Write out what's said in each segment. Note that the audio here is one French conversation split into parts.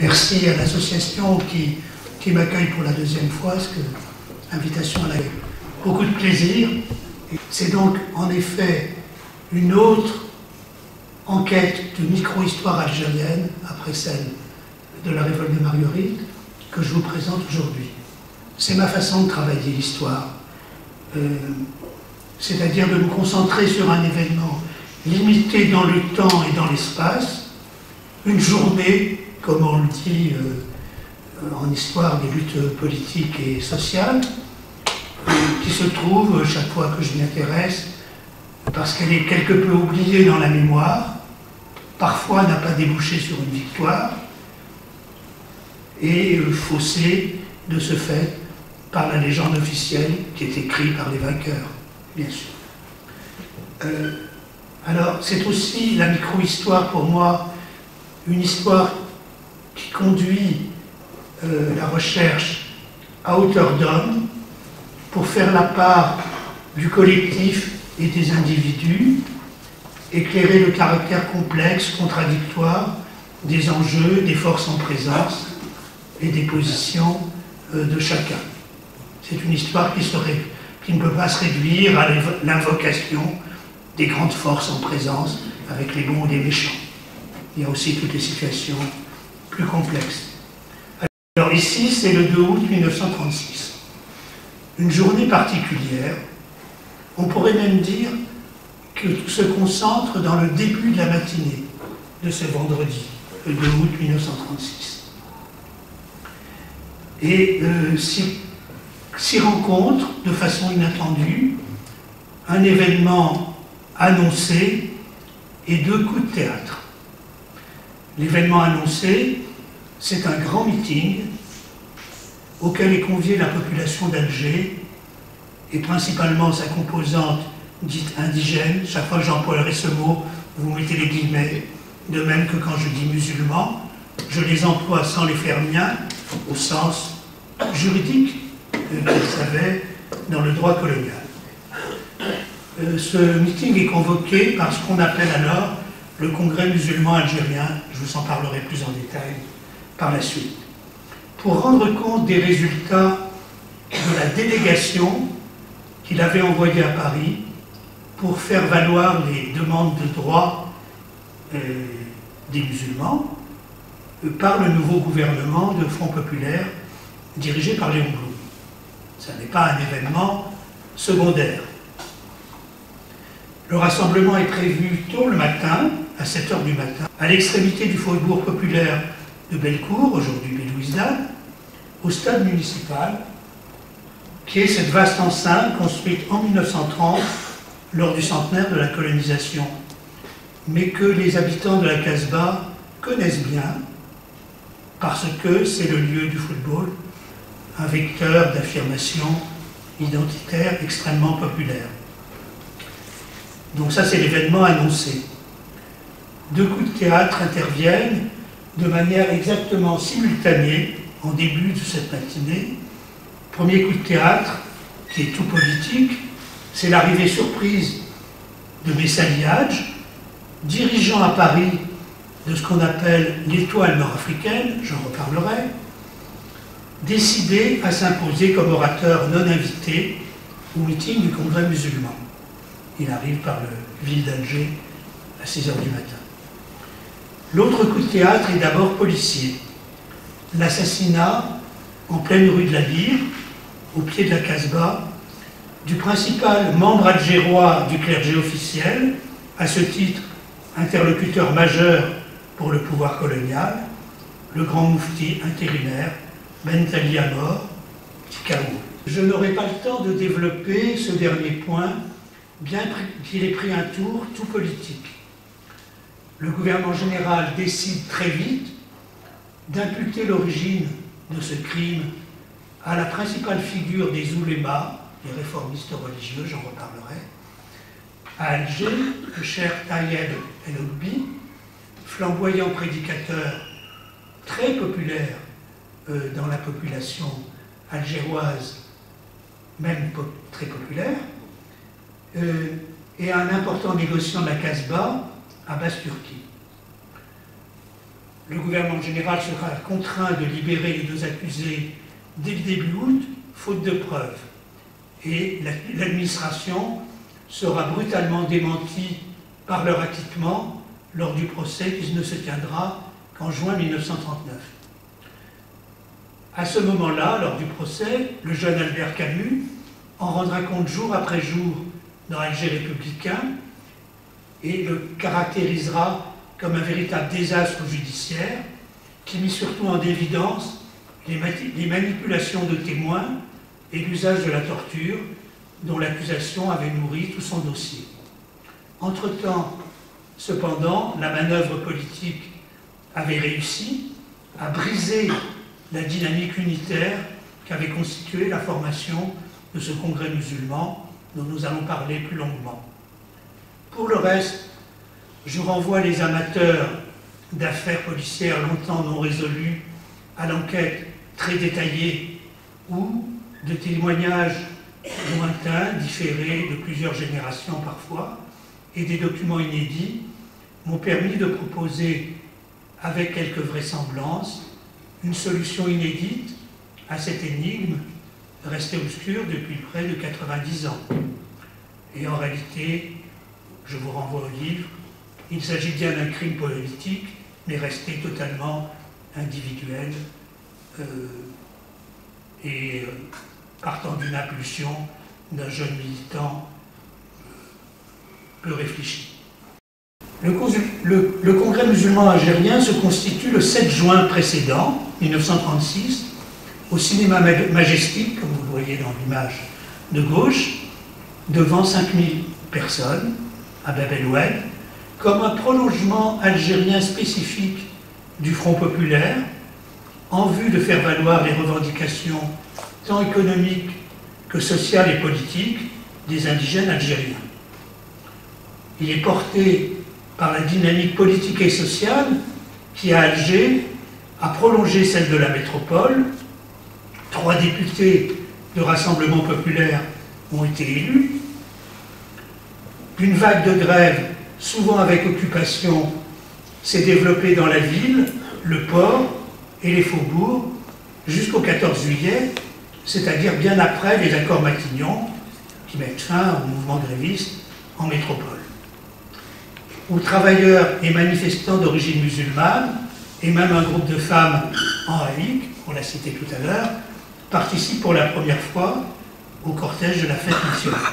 Merci à l'association qui m'accueille pour la deuxième fois, parce que l'invitation a eu beaucoup de plaisir. C'est donc en effet une autre enquête de micro-histoire algérienne, après celle de la révolte de Marguerite, que je vous présente aujourd'hui. C'est ma façon de travailler l'histoire, c'est-à-dire de me concentrer sur un événement limité dans le temps et dans l'espace, une journée, comme on le dit en histoire des luttes politiques et sociales, qui se trouve, chaque fois que je m'y intéresse, parce qu'elle est quelque peu oubliée dans la mémoire, parfois n'a pas débouché sur une victoire, et faussée de ce fait par la légende officielle qui est écrite par les vainqueurs, bien sûr. Alors, c'est aussi la micro-histoire pour moi, une histoire qui conduit la recherche à hauteur d'homme pour faire la part du collectif et des individus, éclairer le caractère complexe, contradictoire des enjeux, des forces en présence et des positions de chacun. C'est une histoire qui ne peut pas se réduire à l'invocation des grandes forces en présence avec les bons et les méchants. Il y a aussi toutes les situations plus complexes. Alors ici, c'est le 2 août 1936. Une journée particulière. On pourrait même dire que tout se concentre dans le début de la matinée de ce vendredi, le 2 août 1936. Et s'y rencontre de façon inattendue un événement annoncé et 2 coups de théâtre. L'événement annoncé, c'est un grand meeting auquel est conviée la population d'Alger et principalement sa composante dite indigène. Chaque fois que j'emploierai ce mot, vous mettez les guillemets, de même que quand je dis musulmans, je les emploie sans les faire miens au sens juridique qu'ils avaient dans le droit colonial. Ce meeting est convoqué par ce qu'on appelle alors le Congrès musulman algérien, je vous en parlerai plus en détail par la suite, pour rendre compte des résultats de la délégation qu'il avait envoyée à Paris pour faire valoir les demandes de droit des musulmans par le nouveau gouvernement de Front Populaire dirigé par Léon Blum. Ce n'est pas un événement secondaire. Le rassemblement est prévu tôt le matin, à 7 h du matin, à l'extrémité du faubourg populaire de Bellecour, aujourd'hui Belouizdad, au stade municipal, qui est cette vaste enceinte construite en 1930 lors du centenaire de la colonisation, mais que les habitants de la Casbah connaissent bien, parce que c'est le lieu du football, un vecteur d'affirmation identitaire extrêmement populaire. Donc ça, c'est l'événement annoncé. 2 coups de théâtre interviennent de manière exactement simultanée en début de cette matinée. Premier coup de théâtre, qui est tout politique, c'est l'arrivée surprise de Messali Hadj, dirigeant à Paris de ce qu'on appelle l'étoile nord-africaine, j'en reparlerai, décidé à s'imposer comme orateur non invité au meeting du Congrès musulman. Il arrive par la ville d'Alger à 6 h du matin. L'autre coup de théâtre est d'abord policier. L'assassinat en pleine rue de la Lyre, au pied de la Casbah, du principal membre algérois du clergé officiel, à ce titre interlocuteur majeur pour le pouvoir colonial, le grand moufti intérimaire Bentali Amor Tikaou. Je n'aurai pas le temps de développer ce dernier point, bien qu'il ait pris un tour tout politique. le gouvernement général décide très vite d'imputer l'origine de ce crime à la principale figure des oulémas, les réformistes religieux, j'en reparlerai, à Alger, le cheikh Tayeb El-Oudbi, flamboyant prédicateur très populaire dans la population algéroise, même très populaire, et un important négociant de la Casbah à Basse-Turquie. Le gouvernement général sera contraint de libérer les deux accusés dès le début août, faute de preuves. Et l'administration sera brutalement démentie par leur acquittement lors du procès qui ne se tiendra qu'en juin 1939. À ce moment-là, lors du procès, le jeune Albert Camus en rendra compte jour après jour dans Alger républicain et le caractérisera comme un véritable désastre judiciaire qui mit surtout en évidence les manipulations de témoins et l'usage de la torture dont l'accusation avait nourri tout son dossier. Entre-temps, cependant, la manœuvre politique avait réussi à briser la dynamique unitaire qu'avait constituée la formation de ce congrès musulman dont nous allons parler plus longuement. Pour le reste, je renvoie les amateurs d'affaires policières longtemps non résolues à l'enquête très détaillée ou de témoignages lointains, différés de plusieurs générations parfois, et des documents inédits m'ont permis de proposer, avec quelques vraisemblances, une solution inédite à cette énigme restée obscure depuis près de 90 ans. Et en réalité, je vous renvoie au livre, il s'agit bien d'un crime politique, mais resté totalement individuel et partant d'une impulsion d'un jeune militant peu réfléchi. Le Congrès musulman algérien se constitue le 7 juin précédent, 1936, au cinéma Majestic, comme vous le voyez dans l'image de gauche, devant 5000 personnes à Bab el-Oued, comme un prolongement algérien spécifique du Front populaire, en vue de faire valoir les revendications tant économiques que sociales et politiques des indigènes algériens. Il est porté par la dynamique politique et sociale qui, à Alger, a prolongé celle de la métropole. 3 députés de Rassemblement populaire ont été élus. Une vague de grève, souvent avec occupation, s'est développée dans la ville, le port et les faubourgs jusqu'au 14 juillet, c'est-à-dire bien après les accords Matignon qui mettent fin au mouvement gréviste en métropole, où travailleurs et manifestants d'origine musulmane et même un groupe de femmes en laïque, on l'a cité tout à l'heure, participent pour la première fois au cortège de la fête nationale.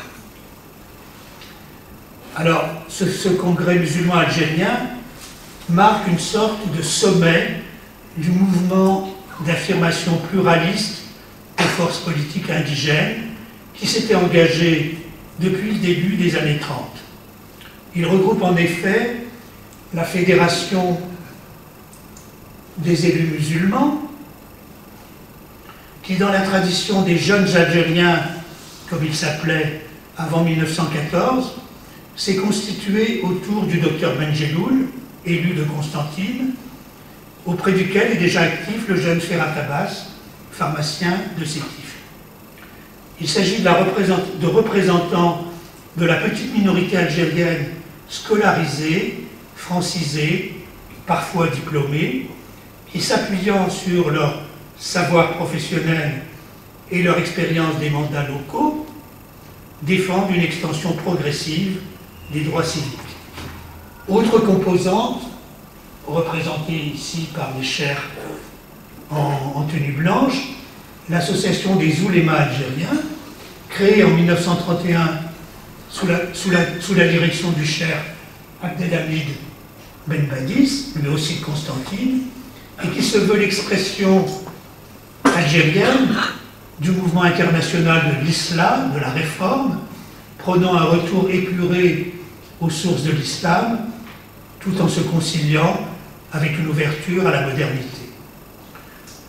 Alors, ce congrès musulman algérien marque une sorte de sommet du mouvement d'affirmation pluraliste des forces politiques indigènes qui s'était engagé depuis le début des années 30. Il regroupe en effet la Fédération des élus musulmans, qui dans la tradition des jeunes Algériens, comme ils s'appelaient avant 1914, s'est constituée autour du docteur Benjeloul, élu de Constantine, auprès duquel est déjà actif le jeune Ferhat Abbas, pharmacien de Sétif. Il s'agit de représentants de la petite minorité algérienne scolarisée, francisée, parfois diplômée, qui s'appuyant sur leur savoir professionnel et leur expérience des mandats locaux, défendent une extension progressive des droits civiques. Autre composante, représentée ici par les chers en tenue blanche, l'association des oulémas algériens, créée en 1931 sous la direction du cher Abdelhamid Ben Badis, lui aussi de Constantine, et qui se veut l'expression algérienne du mouvement international de l'islam, de la réforme, prônant un retour épuré aux sources de l'islam, tout en se conciliant avec une ouverture à la modernité.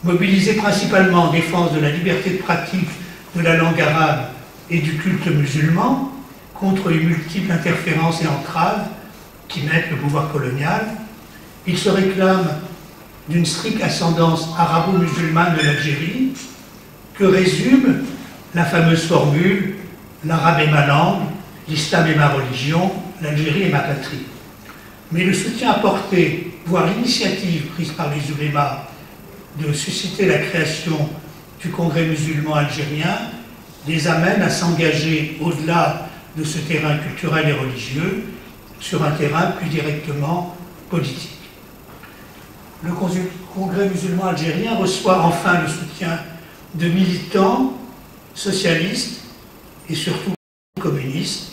Mobilisé principalement en défense de la liberté de pratique de la langue arabe et du culte musulman, contre les multiples interférences et entraves qui mettent le pouvoir colonial, il se réclame d'une stricte ascendance arabo-musulmane de l'Algérie, que résume la fameuse formule « l'arabe est ma langue, l'islam est ma religion, l'Algérie est ma patrie ». Mais le soutien apporté, voire l'initiative prise par les oulémas de susciter la création du Congrès musulman algérien les amène à s'engager au-delà de ce terrain culturel et religieux sur un terrain plus directement politique. Le Congrès musulman algérien reçoit enfin le soutien de militants socialistes et surtout communistes,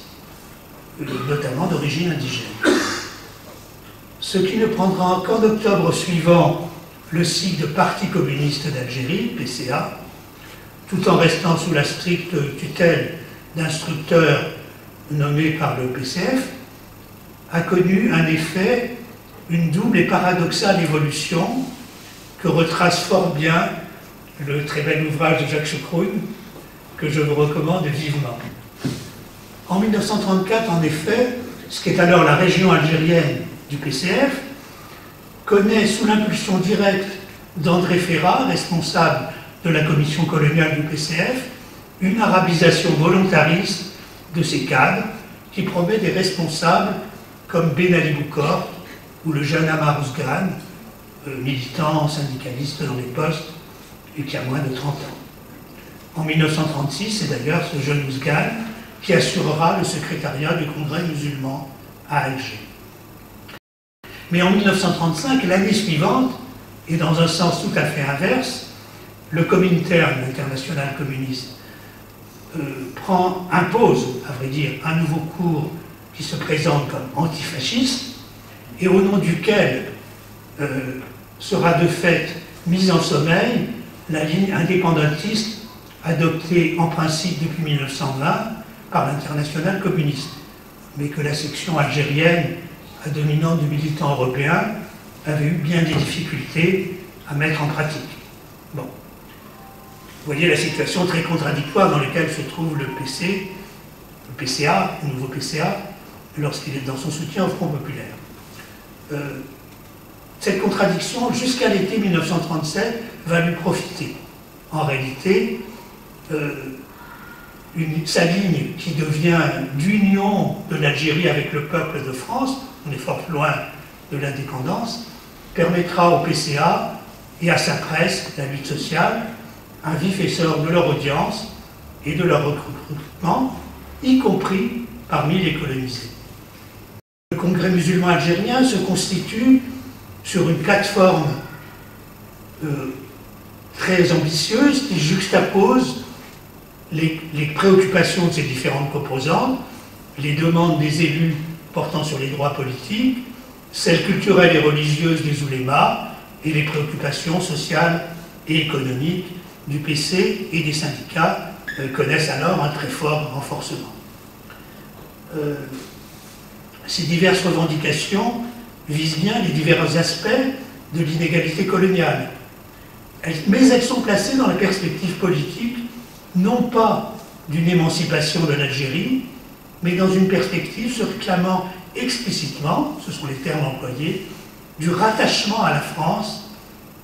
notamment d'origine indigène. Ce qui ne prendra qu'en octobre suivant le sigle de Parti communiste d'Algérie, PCA, tout en restant sous la stricte tutelle d'instructeurs nommés par le PCF, a connu un effet, une double et paradoxale évolution que retrace fort bien le très bel ouvrage de Jacques Chekroun, que je vous recommande vivement. En 1934, en effet, ce qui est alors la région algérienne du PCF, connaît sous l'impulsion directe d'André Ferrat, responsable de la commission coloniale du PCF, une arabisation volontariste de ses cadres qui promet des responsables comme Ben Ali Boukor ou le jeune Amar Ousgan, militant syndicaliste dans les postes et qui a moins de 30 ans. En 1936, c'est d'ailleurs ce jeune Ousgan qui assurera le secrétariat du Congrès musulman à Alger. Mais en 1935, l'année suivante, et dans un sens tout à fait inverse, le Comintern, l'international communiste, impose, à vrai dire, un nouveau cours qui se présente comme antifasciste et au nom duquel sera de fait mise en sommeil la ligne indépendantiste adoptée en principe depuis 1920 par l'international communiste, mais que la section algérienne à dominante de militants européens avait eu bien des difficultés à mettre en pratique. Bon. Vous voyez la situation très contradictoire dans laquelle se trouve le PCA, le nouveau PCA, lorsqu'il est dans son soutien au Front populaire. Cette contradiction, jusqu'à l'été 1937, va lui profiter. En réalité, sa ligne qui devient d'union de l'Algérie avec le peuple de France, on est fort loin de l'indépendance, permettra au PCA et à sa presse, la lutte sociale, un vif essor de leur audience et de leur recrutement, y compris parmi les colonisés. Le Congrès musulman algérien se constitue sur une plateforme très ambitieuse qui juxtapose les préoccupations de ces différentes composantes, les demandes des élus portant sur les droits politiques, celles culturelles et religieuses des oulémas et les préoccupations sociales et économiques du PC et des syndicats connaissent alors un très fort renforcement. Ces diverses revendications visent bien les divers aspects de l'inégalité coloniale, mais elles sont placées dans la perspective politique non pas d'une émancipation de l'Algérie, mais dans une perspective se réclamant explicitement, ce sont les termes employés, du rattachement à la France,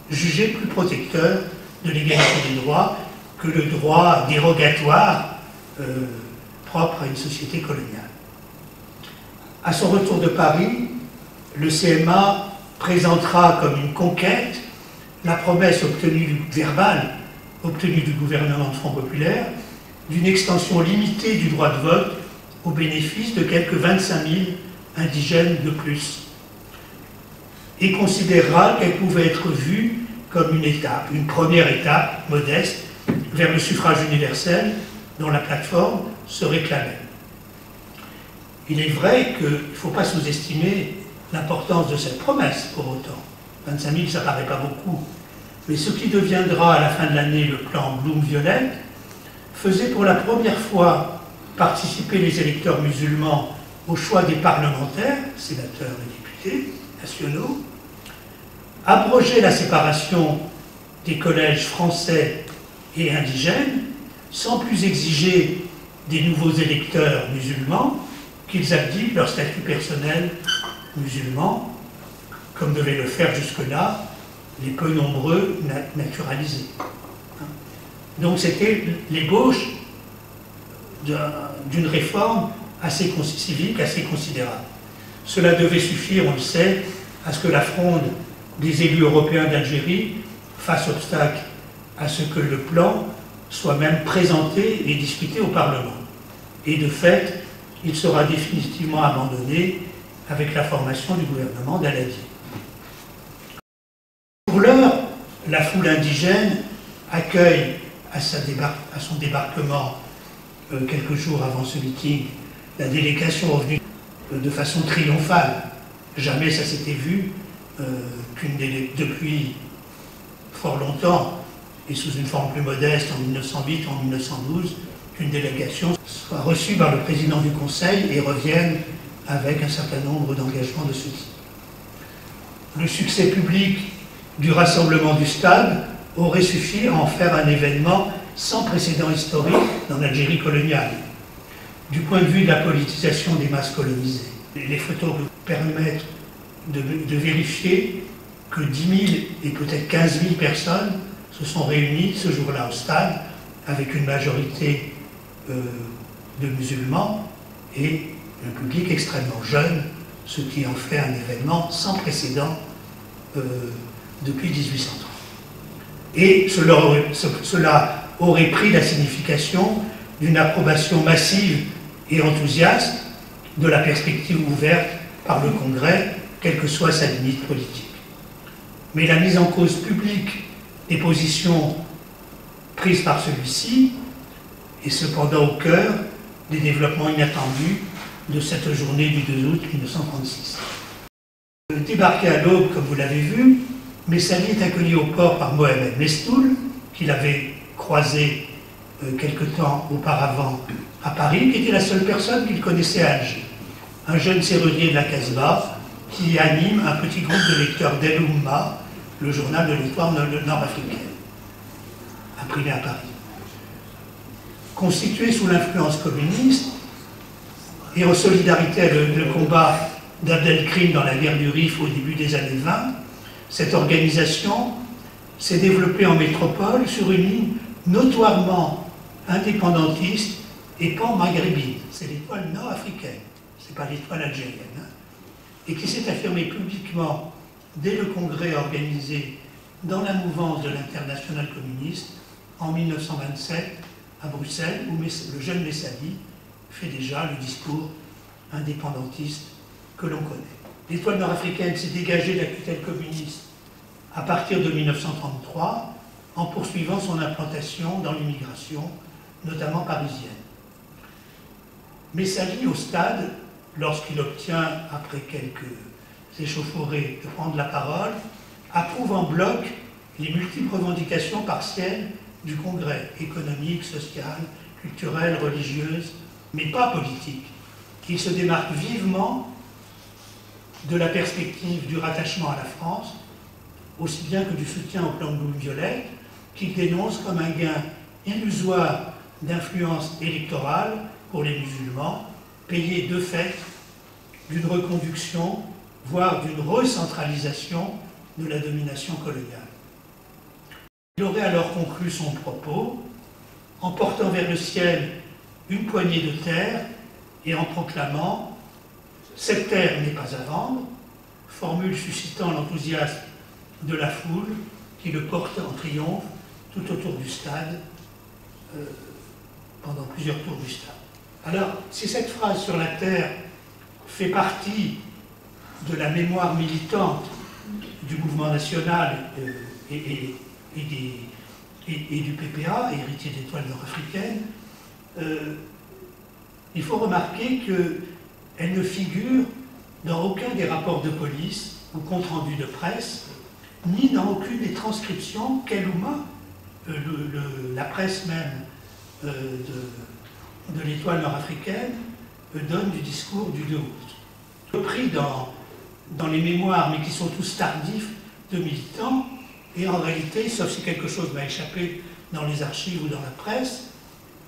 jugé plus protecteur de l'égalité des droits que le droit dérogatoire propre à une société coloniale. À son retour de Paris, le CMA présentera comme une conquête la promesse verbale obtenue du gouvernement de Front populaire d'une extension limitée du droit de vote au bénéfice de quelques 25 000 indigènes de plus, et considérera qu'elle pouvait être vue comme une étape, une première étape modeste vers le suffrage universel dont la plateforme se réclamait. Il est vrai qu'il ne faut pas sous-estimer l'importance de cette promesse pour autant. 25 000, ça ne paraît pas beaucoup. Mais ce qui deviendra à la fin de l'année le plan Blum-Violette faisait pour la première fois participer les électeurs musulmans au choix des parlementaires, sénateurs et députés, députés nationaux, abroger la séparation des collèges français et indigènes, sans plus exiger des nouveaux électeurs musulmans qu'ils abdiquent leur statut personnel musulman, comme devaient le faire jusque-là les peu nombreux naturalisés. Donc c'était l'ébauche d'une réforme civique assez considérable. Cela devait suffire, on le sait, à ce que la fronde des élus européens d'Algérie fasse obstacle à ce que le plan soit même présenté et discuté au Parlement. Et de fait, il sera définitivement abandonné avec la formation du gouvernement d'Al-Hadi. Pour l'heure, la foule indigène accueille à son débarquement quelques jours avant ce meeting la délégation revenue de façon triomphale. Jamais ça s'était vu depuis fort longtemps et sous une forme plus modeste en 1908 ou en 1912, qu'une délégation soit reçue par le président du Conseil et revienne avec un certain nombre d'engagements de ce type. Le succès public du rassemblement du stade aurait suffi à en faire un événement sans précédent historique dans l'Algérie coloniale, du point de vue de la politisation des masses colonisées. Les photos permettent de vérifier que 10 000 et peut-être 15 000 personnes se sont réunies ce jour-là au stade, avec une majorité de musulmans et un public extrêmement jeune, ce qui en fait un événement sans précédent depuis 1830. Et cela aurait pris la signification d'une approbation massive et enthousiaste de la perspective ouverte par le Congrès, quelle que soit sa limite politique. Mais la mise en cause publique des positions prises par celui-ci est cependant au cœur des développements inattendus de cette journée du 2 août 1936. Débarqué à l'aube, comme vous l'avez vu, Messali est accueilli au port par Mohamed Mestoul, qu'il avait croisé quelque temps auparavant à Paris, qui était la seule personne qu'il connaissait à Alger. Un jeune serrurier de la Casbah qui anime un petit groupe de lecteurs d'El Oumma, le journal de l'histoire nord-africaine, imprimé à Paris. Constitué sous l'influence communiste et en solidarité avec le combat d'Abdelkrim dans la guerre du Rif au début des années 20, cette organisation s'est développée en métropole sur une ligne notoirement indépendantiste et pan-maghrébine. C'est l'étoile nord-africaine, ce n'est pas l'étoile algérienne, hein, et qui s'est affirmée publiquement dès le congrès organisé dans la mouvance de l'Internationale communiste en 1927 à Bruxelles, où le jeune Messali fait déjà le discours indépendantiste que l'on connaît. L'étoile nord-africaine s'est dégagée de la tutelle communiste à partir de 1933 en poursuivant son implantation dans l'immigration, notamment parisienne. Messali, au stade, lorsqu'il obtient, après quelques échauffourées, de prendre la parole, approuve en bloc les multiples revendications partielles du Congrès, économique, social, culturelle, religieuse, mais pas politique. Il se démarque vivement de la perspective du rattachement à la France, aussi bien que du soutien au plan de Boulogne-Violette, qu'il dénonce comme un gain illusoire d'influence électorale pour les musulmans, payé de fait d'une reconduction, voire d'une recentralisation de la domination coloniale. Il aurait alors conclu son propos en portant vers le ciel une poignée de terre et en proclamant « Cette terre n'est pas à vendre », formule suscitant l'enthousiasme de la foule qui le porte en triomphe tout autour du stade, pendant plusieurs tours du stade. Alors, si cette phrase sur la terre fait partie de la mémoire militante du mouvement national et du PPA, héritier d'étoiles nord-africaines, il faut remarquer qu'elle ne figure dans aucun des rapports de police ou compte rendu de presse, ni dans aucune des transcriptions qu'El Oumma, la presse même de l'étoile nord-africaine, donne du discours du 2 août. Repris dans dans les mémoires, mais qui sont tous tardifs, de militants. Et en réalité, sauf si quelque chose m'a échappé dans les archives ou dans la presse,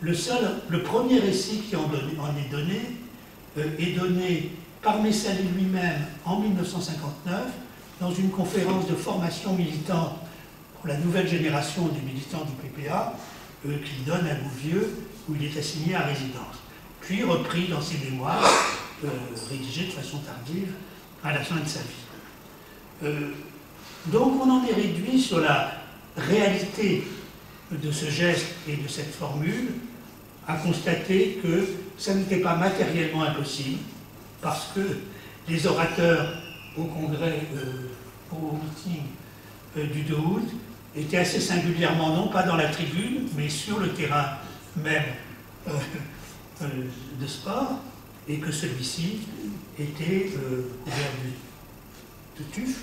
le premier récit qui en est donné par Messali lui-même en 1959 dans une conférence de formation militante pour la nouvelle génération des militants du PPA qu'il donne à Louvieux, où il est assigné à résidence. Puis repris dans ses mémoires, rédigés de façon tardive à la fin de sa vie. Donc on en est réduit sur la réalité de ce geste et de cette formule à constater que ça n'était pas matériellement impossible parce que les orateurs au congrès, au meeting du 2 août étaient assez singulièrement, non pas dans la tribune, mais sur le terrain même de sport, et que celui-ci était couvert de tuf,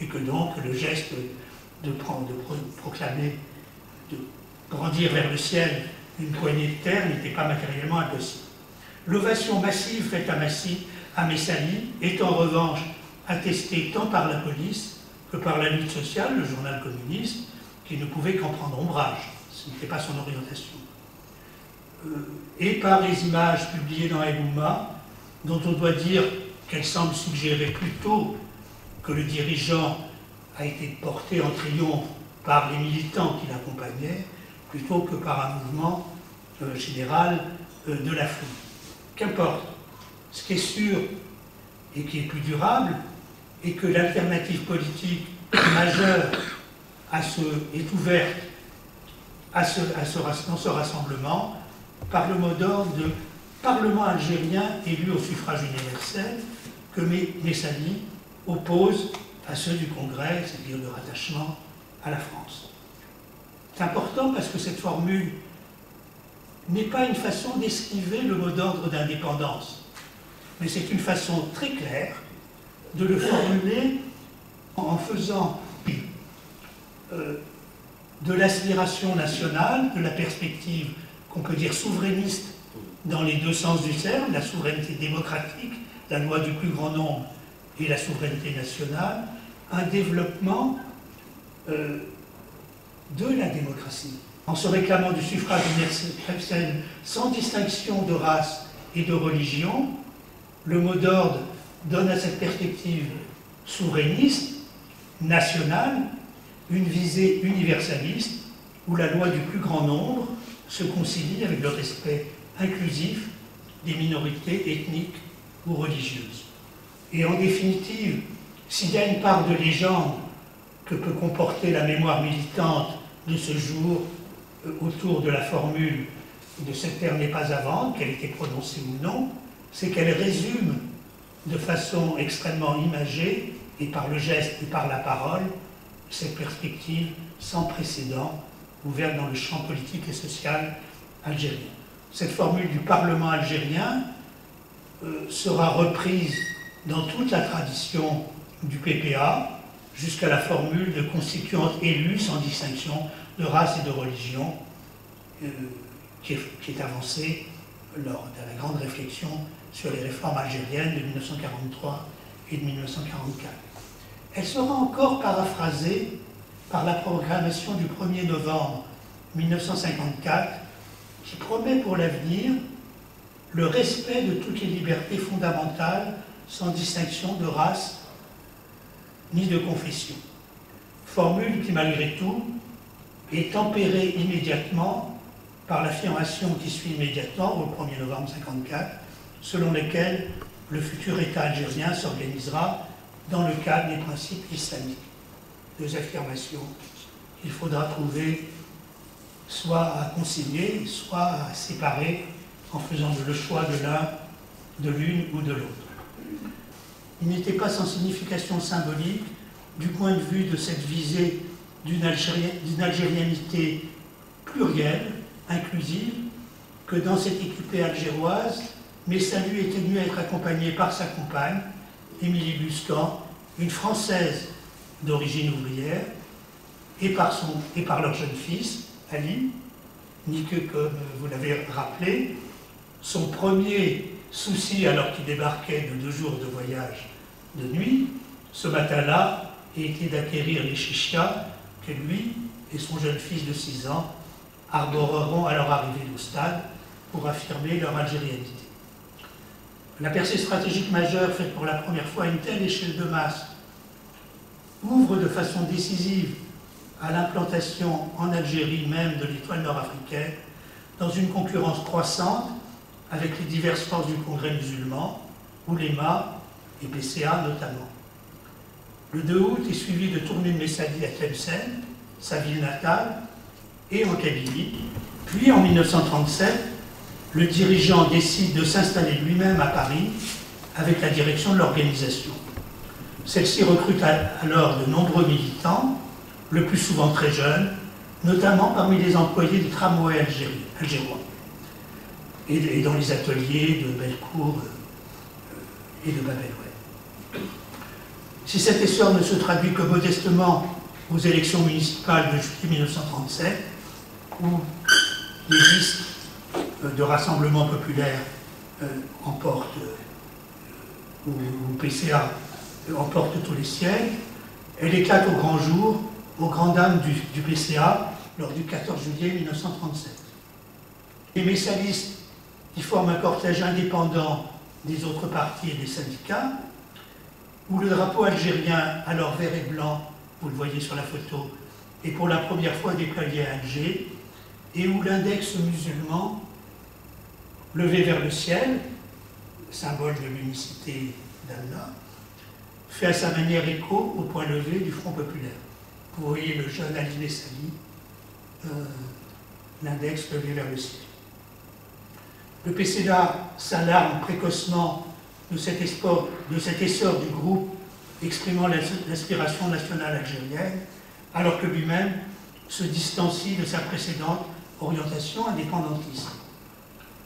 et que donc le geste de proclamer, de grandir vers le ciel une poignée de terre n'était pas matériellement impossible. L'ovation massive faite à Messali est en revanche attestée tant par la police que par la lutte sociale, le journal communiste, qui ne pouvait qu'en prendre ombrage. Ce n'était pas son orientation. Et par les images publiées dans El Oumma, dont on doit dire qu'elles semblent suggérer plutôt que le dirigeant a été porté en triomphe par les militants qui l'accompagnaient, plutôt que par un mouvement général de la foule. Qu'importe. Ce qui est sûr et qui est plus durable est que l'alternative politique majeure est ouverte dans ce rassemblement par le mot d'ordre de Parlement algérien élu au suffrage universel que Messali oppose à ceux du Congrès, c'est-à-dire de rattachement à la France. C'est important parce que cette formule n'est pas une façon d'esquiver le mot d'ordre d'indépendance, mais c'est une façon très claire de le formuler en faisant de l'aspiration nationale, de la perspective qu'on peut dire souverainiste dans les deux sens du terme, la souveraineté démocratique, la loi du plus grand nombre et la souveraineté nationale, un développement de la démocratie. En se réclamant du suffrage universel sans distinction de race et de religion, le mot d'ordre donne à cette perspective souverainiste, nationale, une visée universaliste où la loi du plus grand nombre se concilie avec le respect inclusif des minorités ethniques ou religieuses. Et en définitive, s'il y a une part de légende que peut comporter la mémoire militante de ce jour autour de la formule de cette terre n'est pas à vendre, qu'elle ait été prononcée ou non, c'est qu'elle résume de façon extrêmement imagée, et par le geste et par la parole, cette perspective sans précédent ouverte dans le champ politique et social algérien. Cette formule du Parlement algérien sera reprise dans toute la tradition du PPA, jusqu'à la formule de constituante élue sans distinction de race et de religion, qui est avancée lors de la grande réflexion sur les réformes algériennes de 1943 et de 1944. Elle sera encore paraphrasée par la proclamation du 1er novembre 1954, qui promet pour l'avenir le respect de toutes les libertés fondamentales sans distinction de race ni de confession. Formule qui, malgré tout, est tempérée immédiatement par l'affirmation qui suit immédiatement, au 1er novembre 1954, selon lesquelles le futur État algérien s'organisera dans le cadre des principes islamiques. Deux affirmations qu'il faudra trouver soit à concilier, soit à séparer en faisant le choix de l'une ou de l'autre. Il n'était pas sans signification symbolique du point de vue de cette visée d'une algérianité plurielle, inclusive, que dans cette équipée algéroise, Messali est tenu à être accompagné par sa compagne, Émilie Buscan, une Française d'origine ouvrière, et par leur jeune fils, Ali, ni que, comme vous l'avez rappelé, son premier souci, alors qu'il débarquait de 2 jours de voyage de nuit, ce matin-là était d'acquérir les chichias que lui et son jeune fils de 6 ans arboreront à leur arrivée au stade pour affirmer leur algérianité. La percée stratégique majeure faite pour la première fois à une telle échelle de masse ouvre de façon décisive à l'implantation en Algérie même de l'étoile nord-africaine dans une concurrence croissante avec les diverses forces du Congrès musulman, Ouléma et PCA notamment. Le 2 août est suivi de tournées de Messali à Tlemcen, sa ville natale, et en Kabylie. Puis en 1937, le dirigeant décide de s'installer lui-même à Paris avec la direction de l'organisation. Celle-ci recrute alors de nombreux militants, le plus souvent très jeunes, notamment parmi les employés des tramways algérois et dans les ateliers de Bellecour et de Babel. Si cet essor ne se traduit que modestement aux élections municipales de juillet 1937, où les listes de rassemblement populaire emportent, ou PCA emporte tous les sièges, elle éclate au grand jour, aux grandes dames du PCA, lors du 14 juillet 1937. Les messalistes, qui forment un cortège indépendant des autres partis et des syndicats, où le drapeau algérien, alors vert et blanc, vous le voyez sur la photo, est pour la première fois déployé à Alger, et où l'index musulman, levé vers le ciel, symbole de l'unicité d'Allah, fait à sa manière écho au point levé du Front populaire. Vous voyez le jeune Ali Messali, l'index levé vers le ciel. Le PCA s'alarme précocement de cet essor du groupe exprimant l'aspiration nationale algérienne, alors que lui-même se distancie de sa précédente orientation indépendantiste.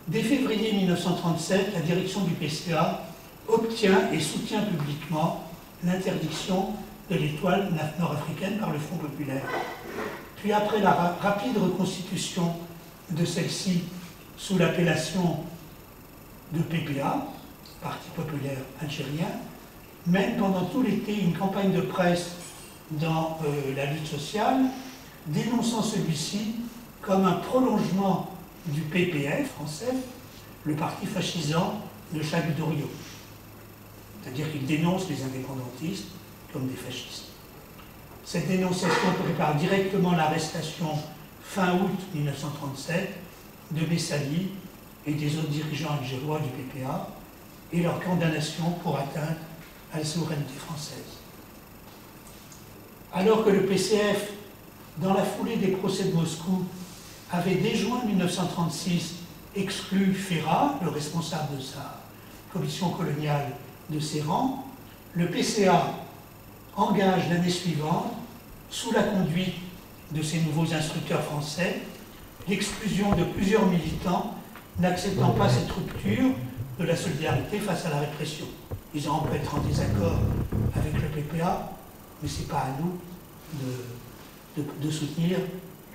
Dès février 1937, la direction du PCA obtient et soutient publiquement l'interdiction de l'étoile nord-africaine par le Front populaire. Puis après la rapide reconstitution de celle-ci sous l'appellation de PPA, Parti populaire algérien, mène pendant tout l'été une campagne de presse dans la lutte sociale, dénonçant celui-ci comme un prolongement du PPF français, le parti fascisant de Jacques Doriot. C'est-à-dire qu'il dénonce les indépendantistes comme des fascistes. Cette dénonciation prépare directement l'arrestation fin août 1937 de Messali et des autres dirigeants algérois du PPA et leur condamnation pour atteinte à la souveraineté française. Alors que le PCF, dans la foulée des procès de Moscou, avait dès juin 1936 exclu Ferrat, le responsable de sa commission coloniale, de ses rangs, le PCA engage l'année suivante, sous la conduite de ses nouveaux instructeurs français, l'exclusion de plusieurs militants n'acceptant pas cette rupture de la solidarité face à la répression. Ils ont peut être en désaccord avec le PPA, mais ce n'est pas à nous de soutenir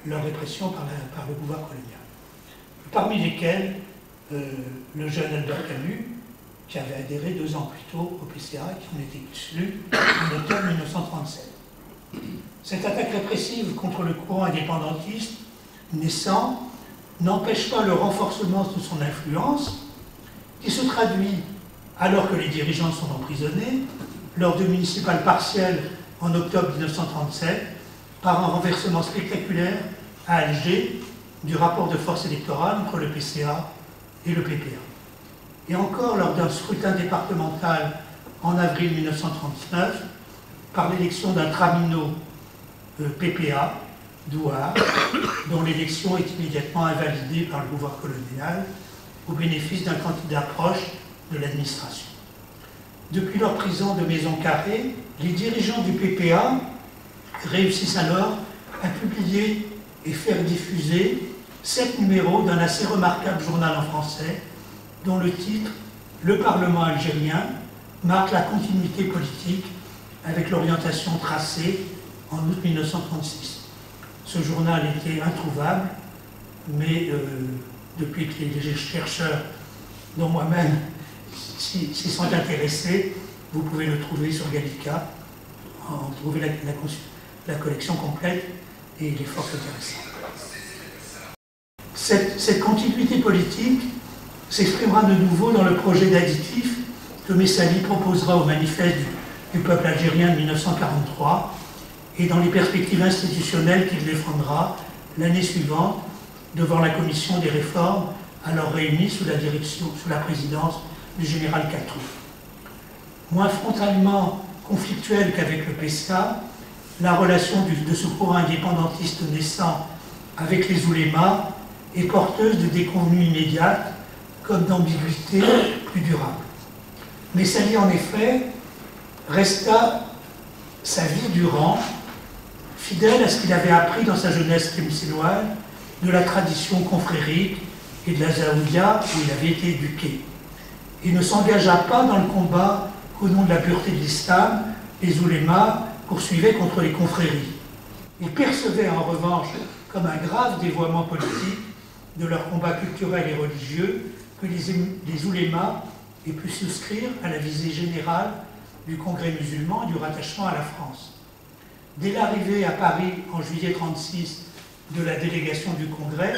leur répression par le pouvoir colonial. Parmi lesquels le jeune Albert Camus, qui avait adhéré 2 ans plus tôt au PCA et qui en était exclu en automne 1937. Cette attaque répressive contre le courant indépendantiste naissant n'empêche pas le renforcement de son influence, qui se traduit, alors que les dirigeants sont emprisonnés, lors de municipales partielles en octobre 1937, par un renversement spectaculaire à Alger du rapport de force électorale entre le PCA et le PPA. Et encore lors d'un scrutin départemental en avril 1939, par l'élection d'un tramino PPA d'Ouar, dont l'élection est immédiatement invalidée par le pouvoir colonial au bénéfice d'un candidat proche de l'administration. Depuis leur prison de Maison Carrée, les dirigeants du PPA réussissent alors à publier et faire diffuser 7 numéros d'un assez remarquable journal en français, dont le titre « Le Parlement algérien » marque la continuité politique avec l'orientation tracée en août 1936. Ce journal était introuvable, mais depuis que les chercheurs, dont moi-même, s'y sont intéressés, Vous pouvez le trouver sur Gallica. Vous trouvez la collection complète et il est fort intéressant. Cette continuité politique s'exprimera de nouveau dans le projet d'additif que Messali proposera au manifeste du peuple algérien de 1943 et dans les perspectives institutionnelles qu'il défendra l'année suivante devant la commission des réformes alors réunie sous la présidence du général Catroux. Moins frontalement conflictuelle qu'avec le PESCA, la relation de ce courant indépendantiste naissant avec les oulémas est porteuse de déconvenues immédiates comme d'ambiguïtés plus durables. Messali, en effet, resta sa vie durant fidèle à ce qu'il avait appris dans sa jeunesse thémissénoise de la tradition confrérique et de la Zaoudia où il avait été éduqué. Il ne s'engagea pas dans le combat qu'au nom de la pureté de l'islam, les oulémas poursuivaient contre les confréries. Il percevait en revanche comme un grave dévoiement politique de leur combat culturel et religieux que les oulémas aient pu souscrire à la visée générale du Congrès musulman et du rattachement à la France. Dès l'arrivée à Paris en juillet 1936 de la délégation du Congrès,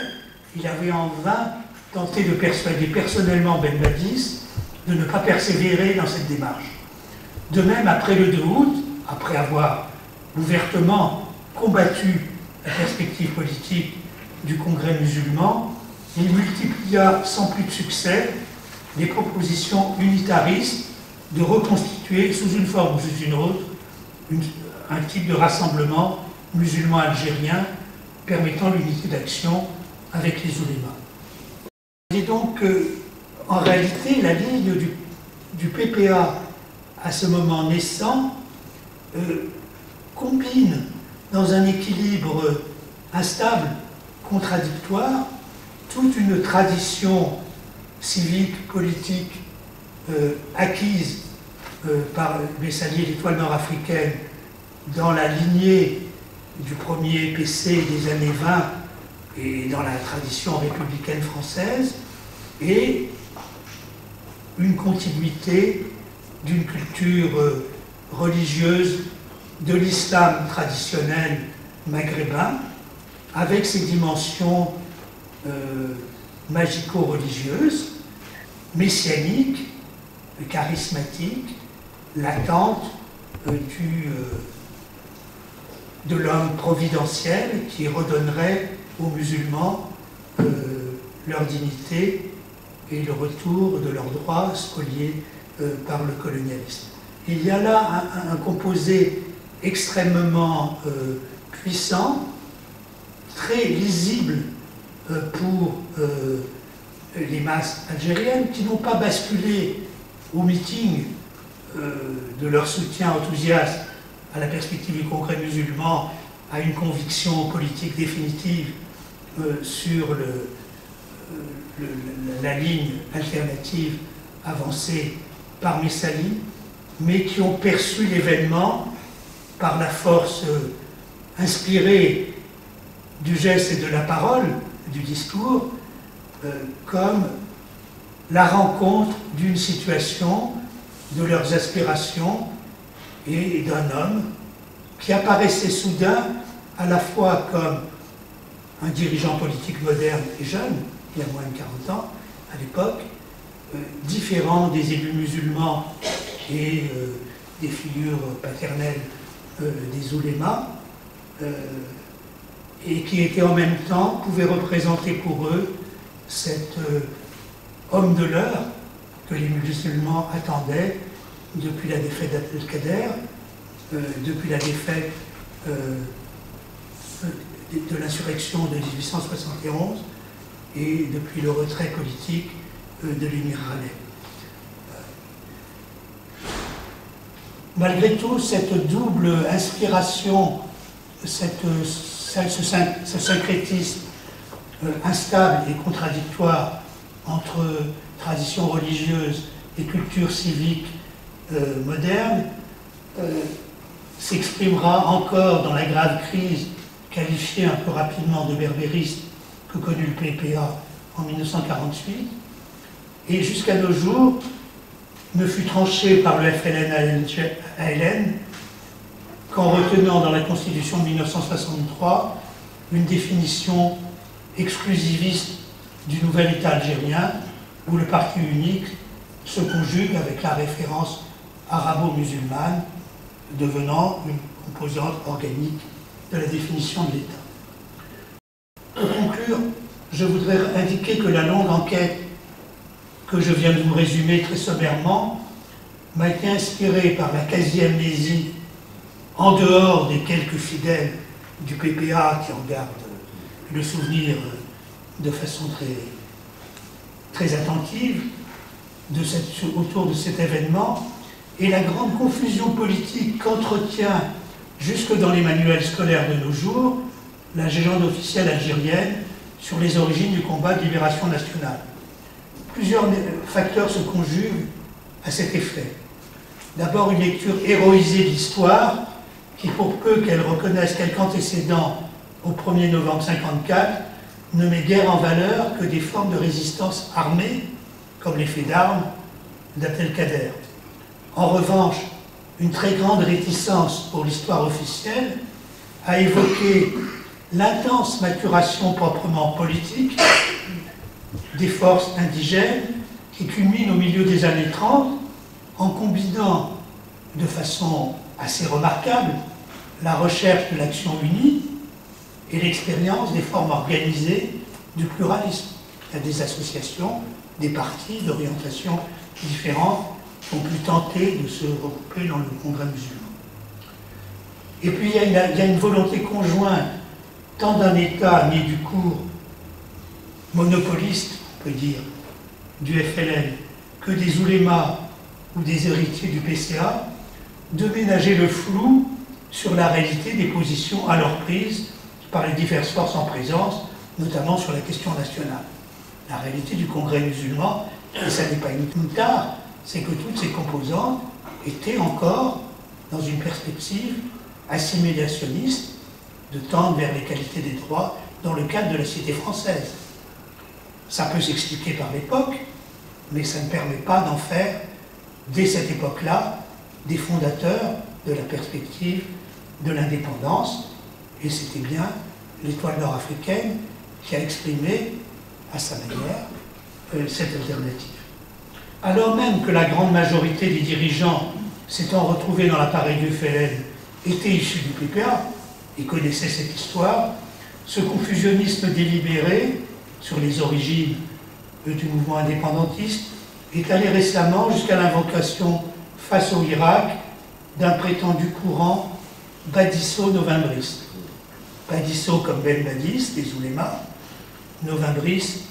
il avait en vain tenté de persuader personnellement Ben Badis de ne pas persévérer dans cette démarche. De même, après le 2 août, après avoir ouvertement combattu la perspective politique du Congrès musulman, il multiplia sans plus de succès les propositions unitaristes de reconstituer sous une forme ou sous une autre un type de rassemblement musulman algérien permettant l'unité d'action avec les oulémas. Et donc, en réalité, la ligne du PPA à ce moment naissant combine dans un équilibre instable, contradictoire, toute une tradition civique, politique acquise par Messali et l'Étoile nord-africaine dans la lignée du premier PC des années 20 et dans la tradition républicaine française, et une continuité d'une culture religieuse de l'islam traditionnel maghrébin, avec ses dimensions magico-religieuses, messianiques, charismatiques, latentes de l'homme providentiel qui redonnerait aux musulmans leur dignité et le retour de leurs droits spoliés par le colonialisme. Il y a là un composé extrêmement puissant, très lisible pour les masses algériennes qui n'ont pas basculé au meeting de leur soutien enthousiaste à la perspective du Congrès musulman, à une conviction politique définitive sur la ligne alternative avancée par Messali, mais qui ont perçu l'événement par la force inspirée du geste et de la parole, du discours, comme la rencontre d'une situation, de leurs aspirations et d'un homme qui apparaissait soudain à la fois comme un dirigeant politique moderne et jeune, il y a moins de 40 ans à l'époque, différent des élus musulmans et des figures paternelles des oulémas, et qui était en même temps, pouvait représenter pour eux cet homme de l'heure que les musulmans attendaient depuis la défaite d'Abdelkader, depuis la défaite de l'insurrection de 1871 et depuis le retrait politique de l'émir Raleigh. Malgré tout, cette double inspiration, ce syncrétisme instable et contradictoire entre tradition religieuse et culture civique moderne s'exprimera encore dans la grave crise qualifiée un peu rapidement de berbériste que connut le PPA en 1948, et jusqu'à nos jours, ne fut tranché par le FLN-ALN qu'en retenant dans la Constitution de 1963 une définition exclusiviste du nouvel État algérien, où le parti unique se conjugue avec la référence arabo-musulmane, devenant une composante organique de la définition de l'État. Pour conclure, je voudrais indiquer que la longue enquête que je viens de vous résumer très sommairement m'a été inspirée par la quasi-amnésie, en dehors des quelques fidèles du PPA qui en gardent le souvenir de façon très attentive autour de cet événement, et la grande confusion politique qu'entretient, jusque dans les manuels scolaires de nos jours, la légende officielle algérienne sur les origines du combat de libération nationale. Plusieurs facteurs se conjuguent à cet effet. D'abord, une lecture héroïsée de l'histoire, qui, pour peu qu'elle reconnaisse quelque antécédent au 1er novembre 1954, ne met guère en valeur que des formes de résistance armée, comme les faits d'armes d'Abdelkader. En revanche, une très grande réticence pour l'histoire officielle a évoqué l'intense maturation proprement politique des forces indigènes qui culminent au milieu des années 30 en combinant de façon assez remarquable la recherche de l'action unie et l'expérience des formes organisées du pluralisme. Il y a des associations, des partis d'orientation différentes qui ont pu tenter de se regrouper dans le Congrès musulman. Et puis il y a une volonté conjointe tant d'un État né du cours monopoliste, on peut dire, du FLN, que des oulémas ou des héritiers du PCA, de ménager le flou sur la réalité des positions alors prises par les diverses forces en présence, notamment sur la question nationale. La réalité du Congrès musulman, et ça n'est pas une tare, c'est que toutes ces composantes étaient encore dans une perspective assimilationniste de tendre vers l'égalité des droits dans le cadre de la cité française. Ça peut s'expliquer par l'époque, mais ça ne permet pas d'en faire, dès cette époque-là, des fondateurs de la perspective de l'indépendance, et c'était bien l'étoile nord-africaine qui a exprimé, à sa manière, cette alternative. Alors même que la grande majorité des dirigeants s'étant retrouvés dans l'appareil du FLN étaient issus du PPA et connaissaient cette histoire, ce confusionnisme délibéré sur les origines du mouvement indépendantiste est allé récemment jusqu'à l'invocation face au Irak d'un prétendu courant badisso-novembriste. Badisso comme Ben Badis, des oulémas, novembriste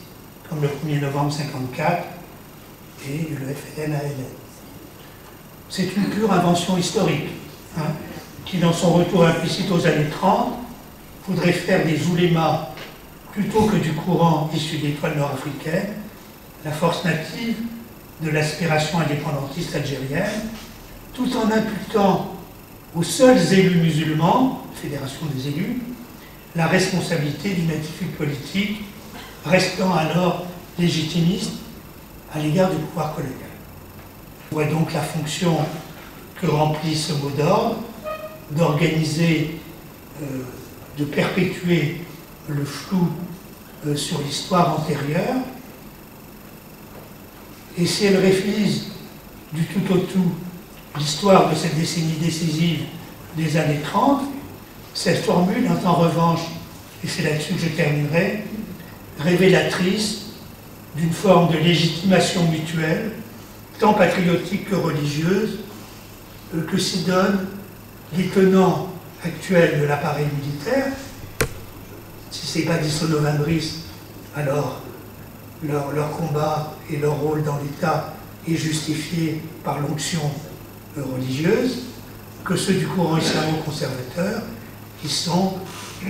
comme le 1er novembre 1954 et le FLN-ALN. C'est une pure invention historique, qui dans son retour implicite aux années 30 voudrait faire des oulémas plutôt que du courant issu de l'étoile nord-africaine, la force native de l'aspiration indépendantiste algérienne, tout en imputant aux seuls élus musulmans, Fédération des élus, la responsabilité d'une attitude politique restant alors légitimiste à l'égard du pouvoir colonial. On voit donc la fonction que remplit ce mot d'ordre, d'organiser, de perpétuer le flou sur l'histoire antérieure. Et si elle réfise du tout au tout l'histoire de cette décennie décisive des années 30, cette formule est en revanche, et c'est là-dessus que je terminerai, révélatrice d'une forme de légitimation mutuelle, tant patriotique que religieuse, que s'y donnent les tenants actuels de l'appareil militaire. Si ce n'est pas disso-novembristes, alors leur combat et leur rôle dans l'État est justifié par l'onction religieuse, que ceux du courant islamo-conservateur qui sont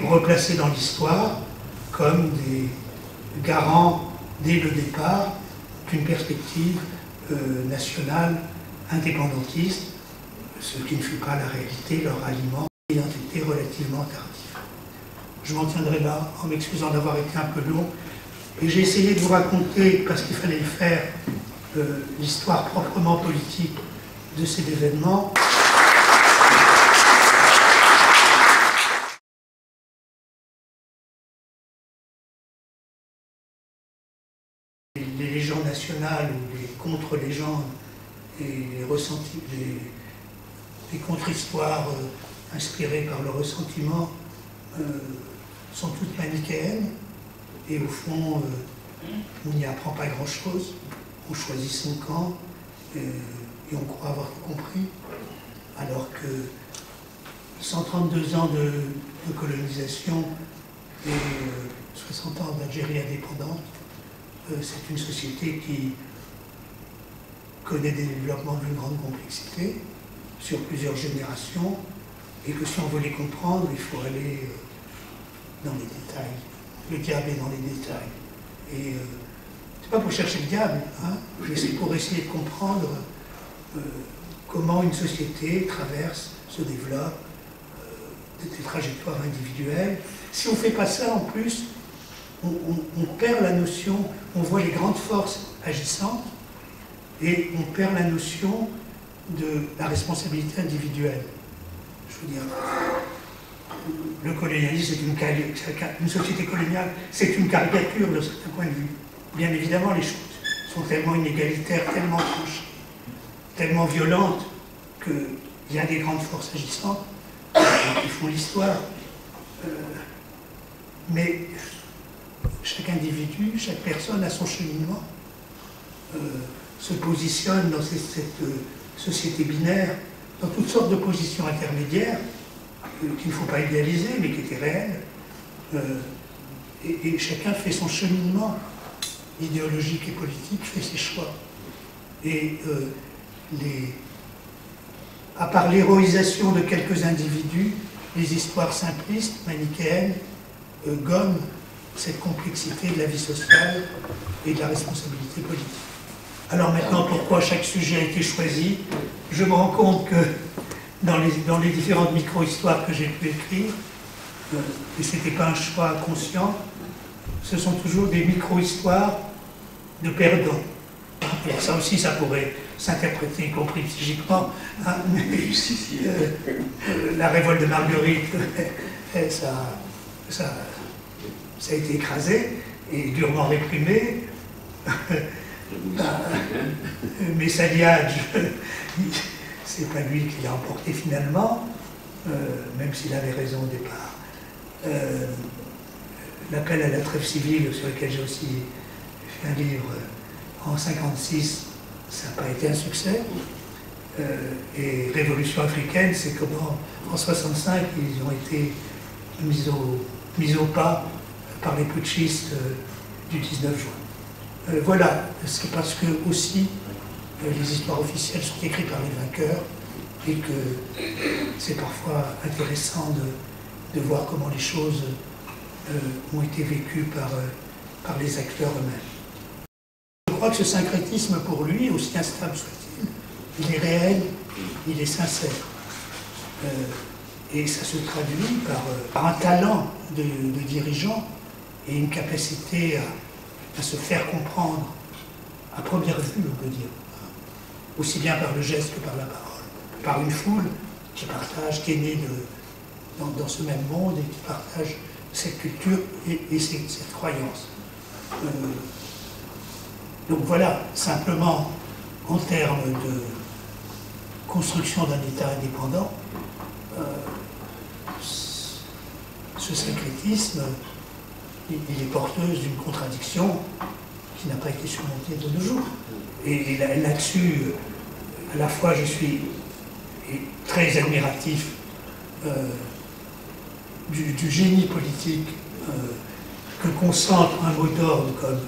replacés dans l'histoire comme des garants dès le départ d'une perspective nationale indépendantiste, ce qui ne fut pas la réalité, leur aliment ayant été relativement tardif. Je m'en tiendrai là en m'excusant d'avoir été un peu long, et j'ai essayé de vous raconter, parce qu'il fallait le faire, l'histoire proprement politique de cet événement. Les légendes nationales ou les contre-légendes et les ressentis, les contre-histoires inspirées par le ressentiment sont toutes manichéennes et au fond on n'y apprend pas grand-chose, on choisit son camp et on croit avoir tout compris, alors que 132 ans de colonisation et 60 ans d'Algérie indépendante, c'est une société qui connaît des développements d'une grande complexité sur plusieurs générations et que si on veut les comprendre, il faut aller dans les détails. Le diable est dans les détails. Et c'est pas pour chercher le diable, hein, mais c'est pour essayer de comprendre comment une société traverse, se développe, des trajectoires individuelles. Si on ne fait pas ça, en plus, on perd la notion, on voit les grandes forces agissantes et on perd la notion de la responsabilité individuelle. Je veux dire, le colonialisme, c'est une société coloniale, c'est une caricature de certains points de vue. Bien évidemment, les choses sont tellement inégalitaires, tellement tranchées, tellement violentes, qu'il y a des grandes forces agissantes qui font l'histoire. Mais chaque individu, chaque personne a son cheminement, se positionne dans cette société binaire, dans toutes sortes de positions intermédiaires, qu'il ne faut pas idéaliser, mais qui étaient réelles. Et chacun fait son cheminement idéologique et politique, fait ses choix. Et à part l'héroïsation de quelques individus, les histoires simplistes, manichéennes, gomment cette complexité de la vie sociale et de la responsabilité politique. Alors maintenant, pourquoi chaque sujet a été choisi? Je me rends compte que dans les différentes micro-histoires que j'ai pu écrire, et ce n'était pas un choix conscient, ce sont toujours des micro-histoires de perdants. Alors ça aussi, ça pourrait s'interpréter, y compris psychiquement. Hein, mais, la révolte de Marguerite, ça a été écrasé et durement réprimé. Messaliage, c'est pas lui qui l'a emporté finalement, même s'il avait raison au départ. L'appel à la trêve civile, sur lequel j'ai aussi fait un livre en 1956, ça n'a pas été un succès. Et Révolution africaine, c'est comment en 1965 ils ont été mis au pas par les putschistes du 19 juin. Voilà, c'est parce que aussi les histoires officielles sont écrites par les vainqueurs et que c'est parfois intéressant de voir comment les choses ont été vécues par les acteurs eux-mêmes. Je crois que ce syncrétisme pour lui, aussi instable soit-il, il est réel, il est sincère. Et ça se traduit par un talent de dirigeant et une capacité à se faire comprendre à première vue, on peut dire, aussi bien par le geste que par la parole, par une foule qui partage, qui est née dans ce même monde et qui partage cette culture et cette croyance. Donc voilà, simplement, en termes de construction d'un État indépendant, ce syncrétisme, il est porteuse d'une contradiction qui n'a pas été surmontée de nos jours. Et là-dessus, à la fois je suis très admiratif du génie politique que concentre un mot d'ordre comme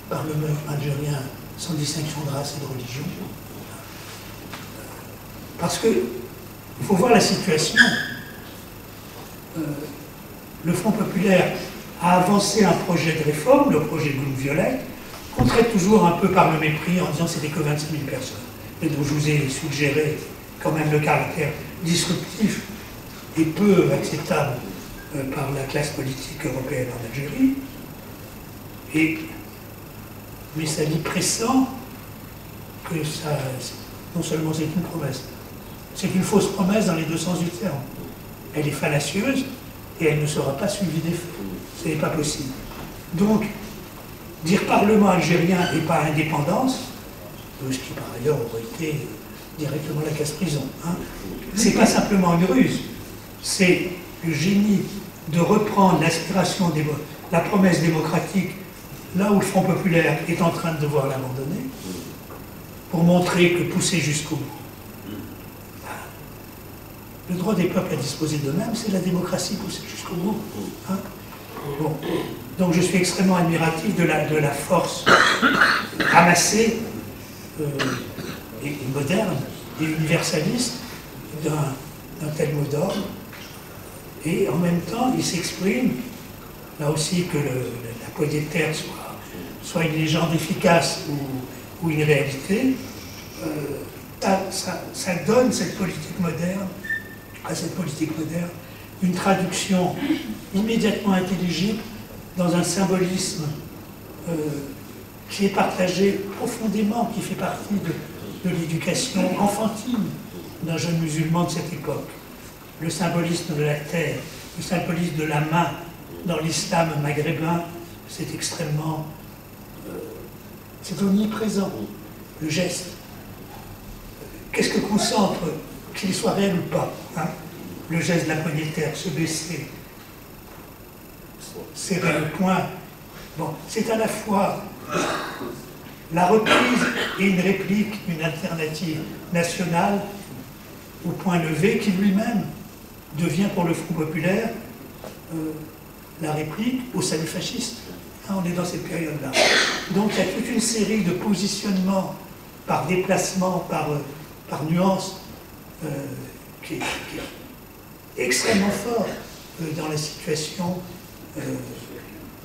Parlement algérien sans distinction de race et de religion. Parce qu'il faut voir la situation. Le Front populaire a avancé un projet de réforme, le projet Blum-Violette, qu'on traite toujours un peu par le mépris en disant que c'était que 25 000 personnes. Et dont je vous ai suggéré quand même le caractère disruptif et peu acceptable par la classe politique européenne en Algérie. Et Messali pressant que ça, non seulement c'est une promesse, c'est une fausse promesse dans les deux sens du terme. Elle est fallacieuse et elle ne sera pas suivie des faits. Ce n'est pas possible. Donc, dire Parlement algérien et pas indépendance, ce qui par ailleurs aurait été directement la casse-prison, hein, c'est pas simplement une ruse, c'est le génie de reprendre l'aspiration, la promesse démocratique, là où le Front populaire est en train de devoir l'abandonner, pour montrer que pousser jusqu'au bout. Le droit des peuples à disposer d'eux-mêmes, c'est la démocratie poussée jusqu'au bout. Hein. Bon. Donc je suis extrêmement admiratif de la force ramassée et moderne et universaliste d'un tel mot d'ordre. Et en même temps, il s'exprime, là aussi, que la poignée de terre soit une légende efficace ou une réalité. Ça donne cette politique moderne, à cette politique moderne, une traduction immédiatement intelligible dans un symbolisme qui est partagé profondément, qui fait partie de l'éducation enfantine d'un jeune musulman de cette époque. Le symbolisme de la terre, le symbolisme de la main dans l'islam maghrébin, c'est extrêmement... c'est omniprésent, le geste. Qu'est-ce que concentre, qu'il soit réel ou pas, hein, le geste de la poignée de terre, se baisser, serrer le poing. Bon, c'est à la fois la reprise et une réplique, une alternative nationale au point levé qui lui-même devient pour le Front populaire la réplique au salut fasciste. Hein, on est dans cette période-là. Donc il y a toute une série de positionnements par déplacement, par nuance, qui est extrêmement fort dans la situation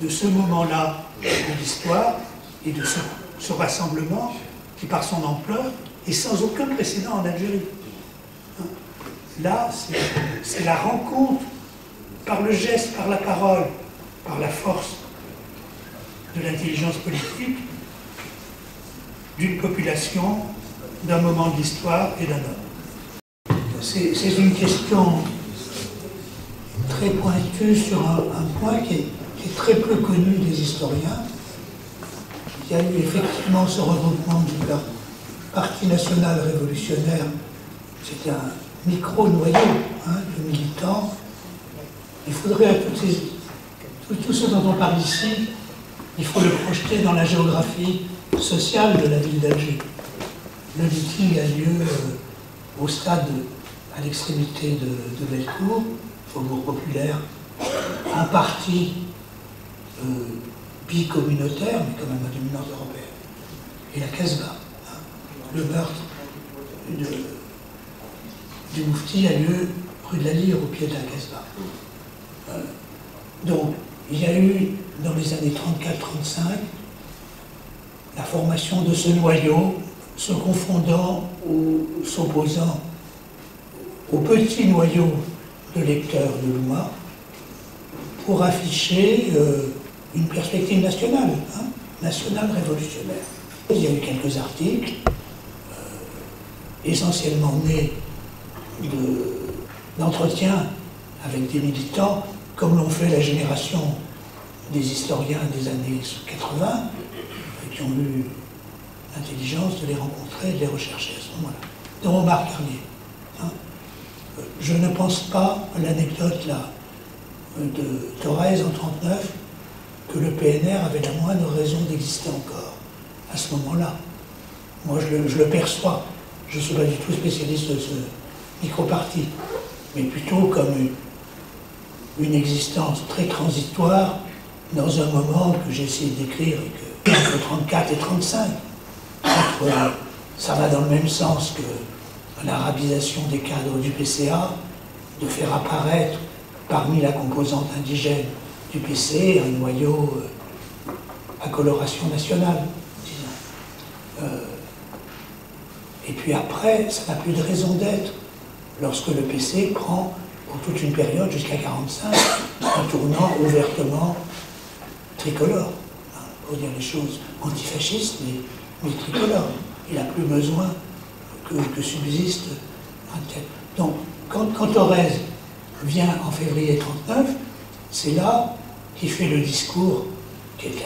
de ce moment-là de l'histoire et de ce rassemblement qui, par son ampleur, est sans aucun précédent en Algérie. Hein. Là, c'est la rencontre par le geste, par la parole, par la force de l'intelligence politique d'une population, d'un moment de l'histoire et d'un homme. C'est une question très pointue sur un point qui est très peu connu des historiens. Il y a eu effectivement ce regroupement du Parti national révolutionnaire. C'était un micro-noyau de militants. Il faudrait à tout ce dont on parle ici, il faut le projeter dans la géographie sociale de la ville d'Alger. Le meeting a lieu au stade, à l'extrémité de Bellecour, Faubourg Populaire, un parti bicommunautaire, mais quand même à dominante européenne, et la Casbah. Le meurtre du Moufti a lieu rue de la Lyre, au pied de la Casbah. Donc, il y a eu, dans les années 34-35, la formation de ce noyau, se confondant ou s'opposant au petit noyau de lecteurs de l'Oumma, pour afficher une perspective nationale, nationale révolutionnaire. Il y a eu quelques articles, essentiellement nés d'entretiens avec des militants, comme l'ont fait la génération des historiens des années 80, qui ont eu l'intelligence de les rencontrer et de les rechercher à ce moment-là. De Omar Carlier. Je ne pense pas à l'anecdote là de Thorez en 1939 que le PNR avait la moindre raison d'exister encore à ce moment-là. Moi, je le perçois. Je ne suis pas du tout spécialiste de ce micro-parti, mais plutôt comme une existence très transitoire dans un moment que j'ai essayé de décrire entre 34 et 35. Ça va dans le même sens que l'arabisation des cadres du PCA, de faire apparaître parmi la composante indigène du PC un noyau à coloration nationale, disons. Et puis après, ça n'a plus de raison d'être lorsque le PC prend pour toute une période jusqu'à 1945 un tournant ouvertement tricolore, pour dire les choses, antifascistes mais tricolore. il n'a plus besoin que subsiste un tel. Donc, quand Thorez vient en février 1939, c'est là qu'il fait le discours qui est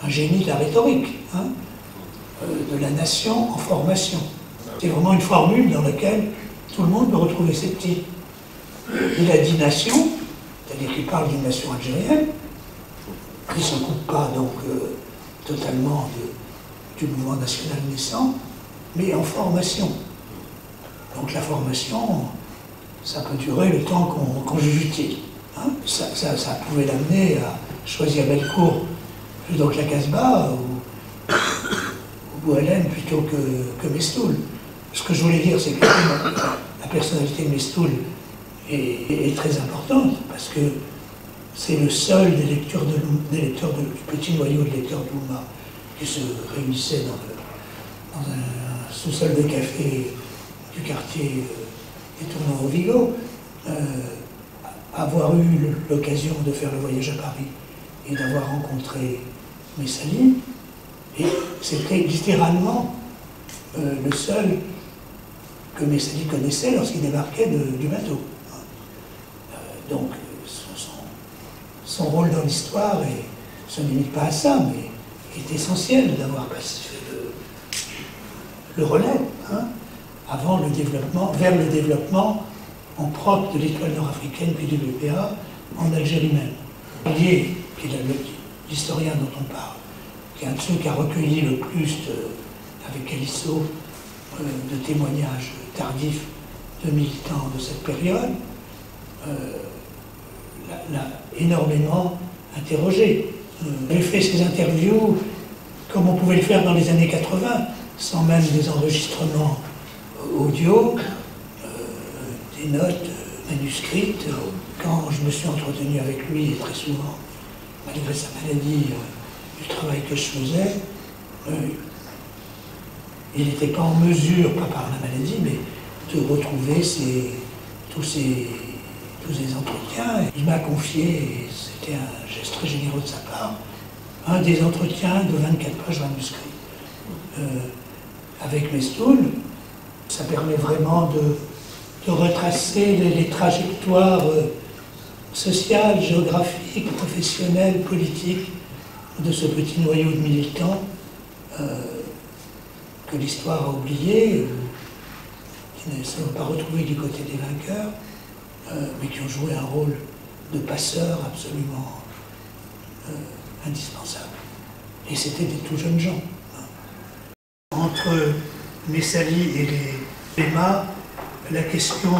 un génie de la rhétorique, hein, de la nation en formation. C'est vraiment une formule dans laquelle tout le monde peut retrouver ses petits. Il a dit nation, c'est-à-dire qu'il parle d'une nation algérienne, qui ne se coupe pas donc totalement du mouvement national naissant, mais en formation. Donc la formation, ça peut durer le temps qu'on juge utile. Hein. Ça pouvait l'amener à choisir Bellecour plutôt que la Casbah ou Boualem plutôt que Mestoul. Ce que je voulais dire, c'est que la personnalité de Mestoul est très importante parce que c'est le seul des lecteurs du petit noyau de lecteurs d'Oulma qui se réunissait dans un sous-sol de café du quartier des Tournants au Vigo, avoir eu l'occasion de faire le voyage à Paris et d'avoir rencontré Messaline, et c'était littéralement le seul que Messaline connaissait lorsqu'il débarquait du bateau. Donc son rôle dans l'histoire ne se limite pas à ça, mais est essentiel d'avoir fait le relais, hein, avant le développement, vers le développement en propre de l'étoile nord-africaine puis du BPA en Algérie même. Lié, qui est l'historien dont on parle, qui est un de ceux qui a recueilli le plus, avec Calisso, de témoignages tardifs de militants de cette période, l'a énormément interrogé. J'ai fait ces interviews comme on pouvait le faire dans les années 80, sans même des enregistrements audio, des notes manuscrites. Quand je me suis entretenu avec lui, et très souvent, malgré sa maladie, du travail que je faisais, il n'était pas en mesure, pas par la maladie, mais de retrouver tous ces entretiens. Il m'a confié, et c'était un geste très généreux de sa part, un des entretiens de 24 pages manuscrits avec Mestoul. Ça permet vraiment de retracer les trajectoires sociales, géographiques, professionnelles, politiques de ce petit noyau de militants que l'histoire a oublié, qui ne se sont pas retrouvés du côté des vainqueurs, mais qui ont joué un rôle de passeurs absolument indispensable. Et c'était des tout jeunes gens. Entre Messali et les Léma, la question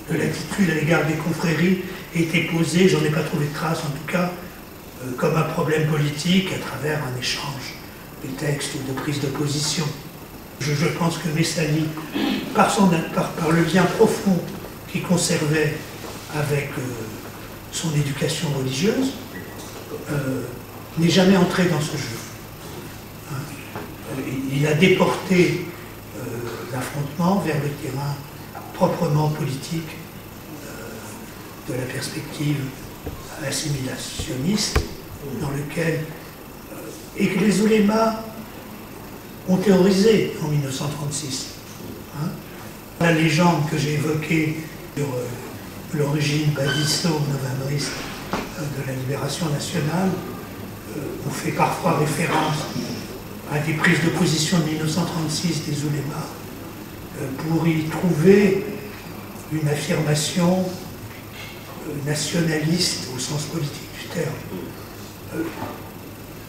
de l'attitude à l'égard des confréries était posée, j'en ai pas trouvé de trace en tout cas, comme un problème politique à travers un échange de textes ou de prise de position. Je pense que Messali, par le lien profond qu'il conservait avec son éducation religieuse, n'est jamais entré dans ce jeu. Il a déporté l'affrontement vers le terrain proprement politique de la perspective assimilationniste dans lequel et que les oulémas ont théorisé en 1936. Hein. La légende que j'ai évoquée sur l'origine badisto-novembriste de la libération nationale, on fait parfois référence à des prises de position de 1936 des oulémas pour y trouver une affirmation nationaliste au sens politique du terme.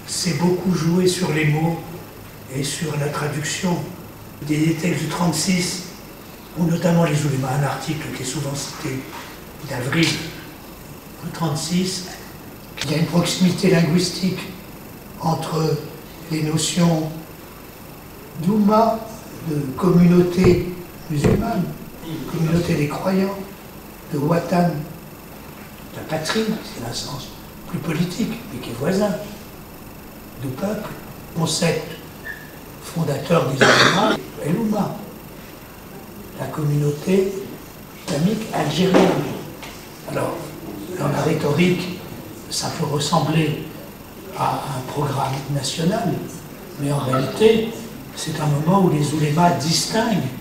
C'est beaucoup joué sur les mots et sur la traduction des textes du 36, ou notamment les oulémas, un article qui est souvent cité d'avril 36. Il y a une proximité linguistique entre les notions d'Oumma, de communauté musulmane, communauté des croyants, de Watan, la patrie, c'est un sens plus politique, mais qui est voisin, de peuple. Le concept fondateur des oulémas est l'Oumma, la communauté islamique algérienne. Alors, dans la rhétorique, ça peut ressembler à un programme national, mais en réalité, c'est un moment où les oulémas distinguent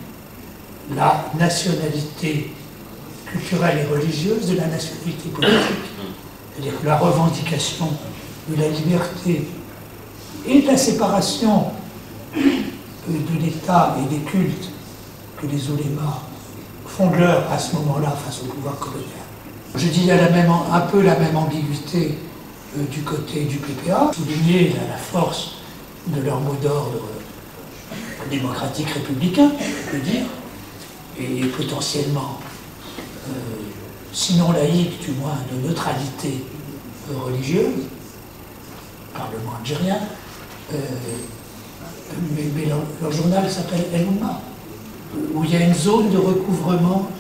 la nationalité culturelle et religieuse de la nationalité politique. C'est-à-dire que la revendication de la liberté et de la séparation de l'État et des cultes que les oulémas font de leur à ce moment-là face au pouvoir colonial. Je dis il y a un peu la même ambiguïté du côté du PPA, souligner la force de leur mot d'ordre démocratique républicain, je veux dire, et potentiellement, sinon laïque, du moins de neutralité religieuse, Parlement algérien, mais leur journal s'appelle El Oumma, où il y a une zone de recouvrement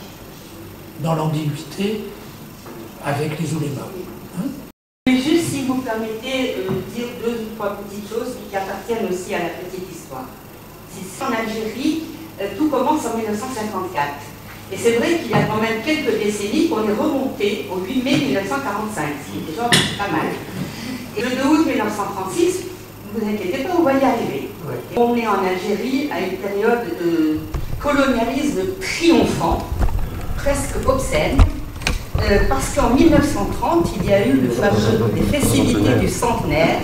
dans l'ambiguïté avec les oulémas. Juste, si vous permettez, dire 2 ou 3 petites choses qui appartiennent aussi à la petite histoire. En Algérie, tout commence en 1954. Et c'est vrai qu'il y a quand même quelques décennies qu'on est remonté au 8 mai 1945, ce qui est déjà pas mal. Et le 2 août 1936, ne vous inquiétez pas, on va y arriver. Oui. On est en Algérie à une période de colonialisme triomphant, presque obscène, parce qu'en 1930, il y a eu les festivités du centenaire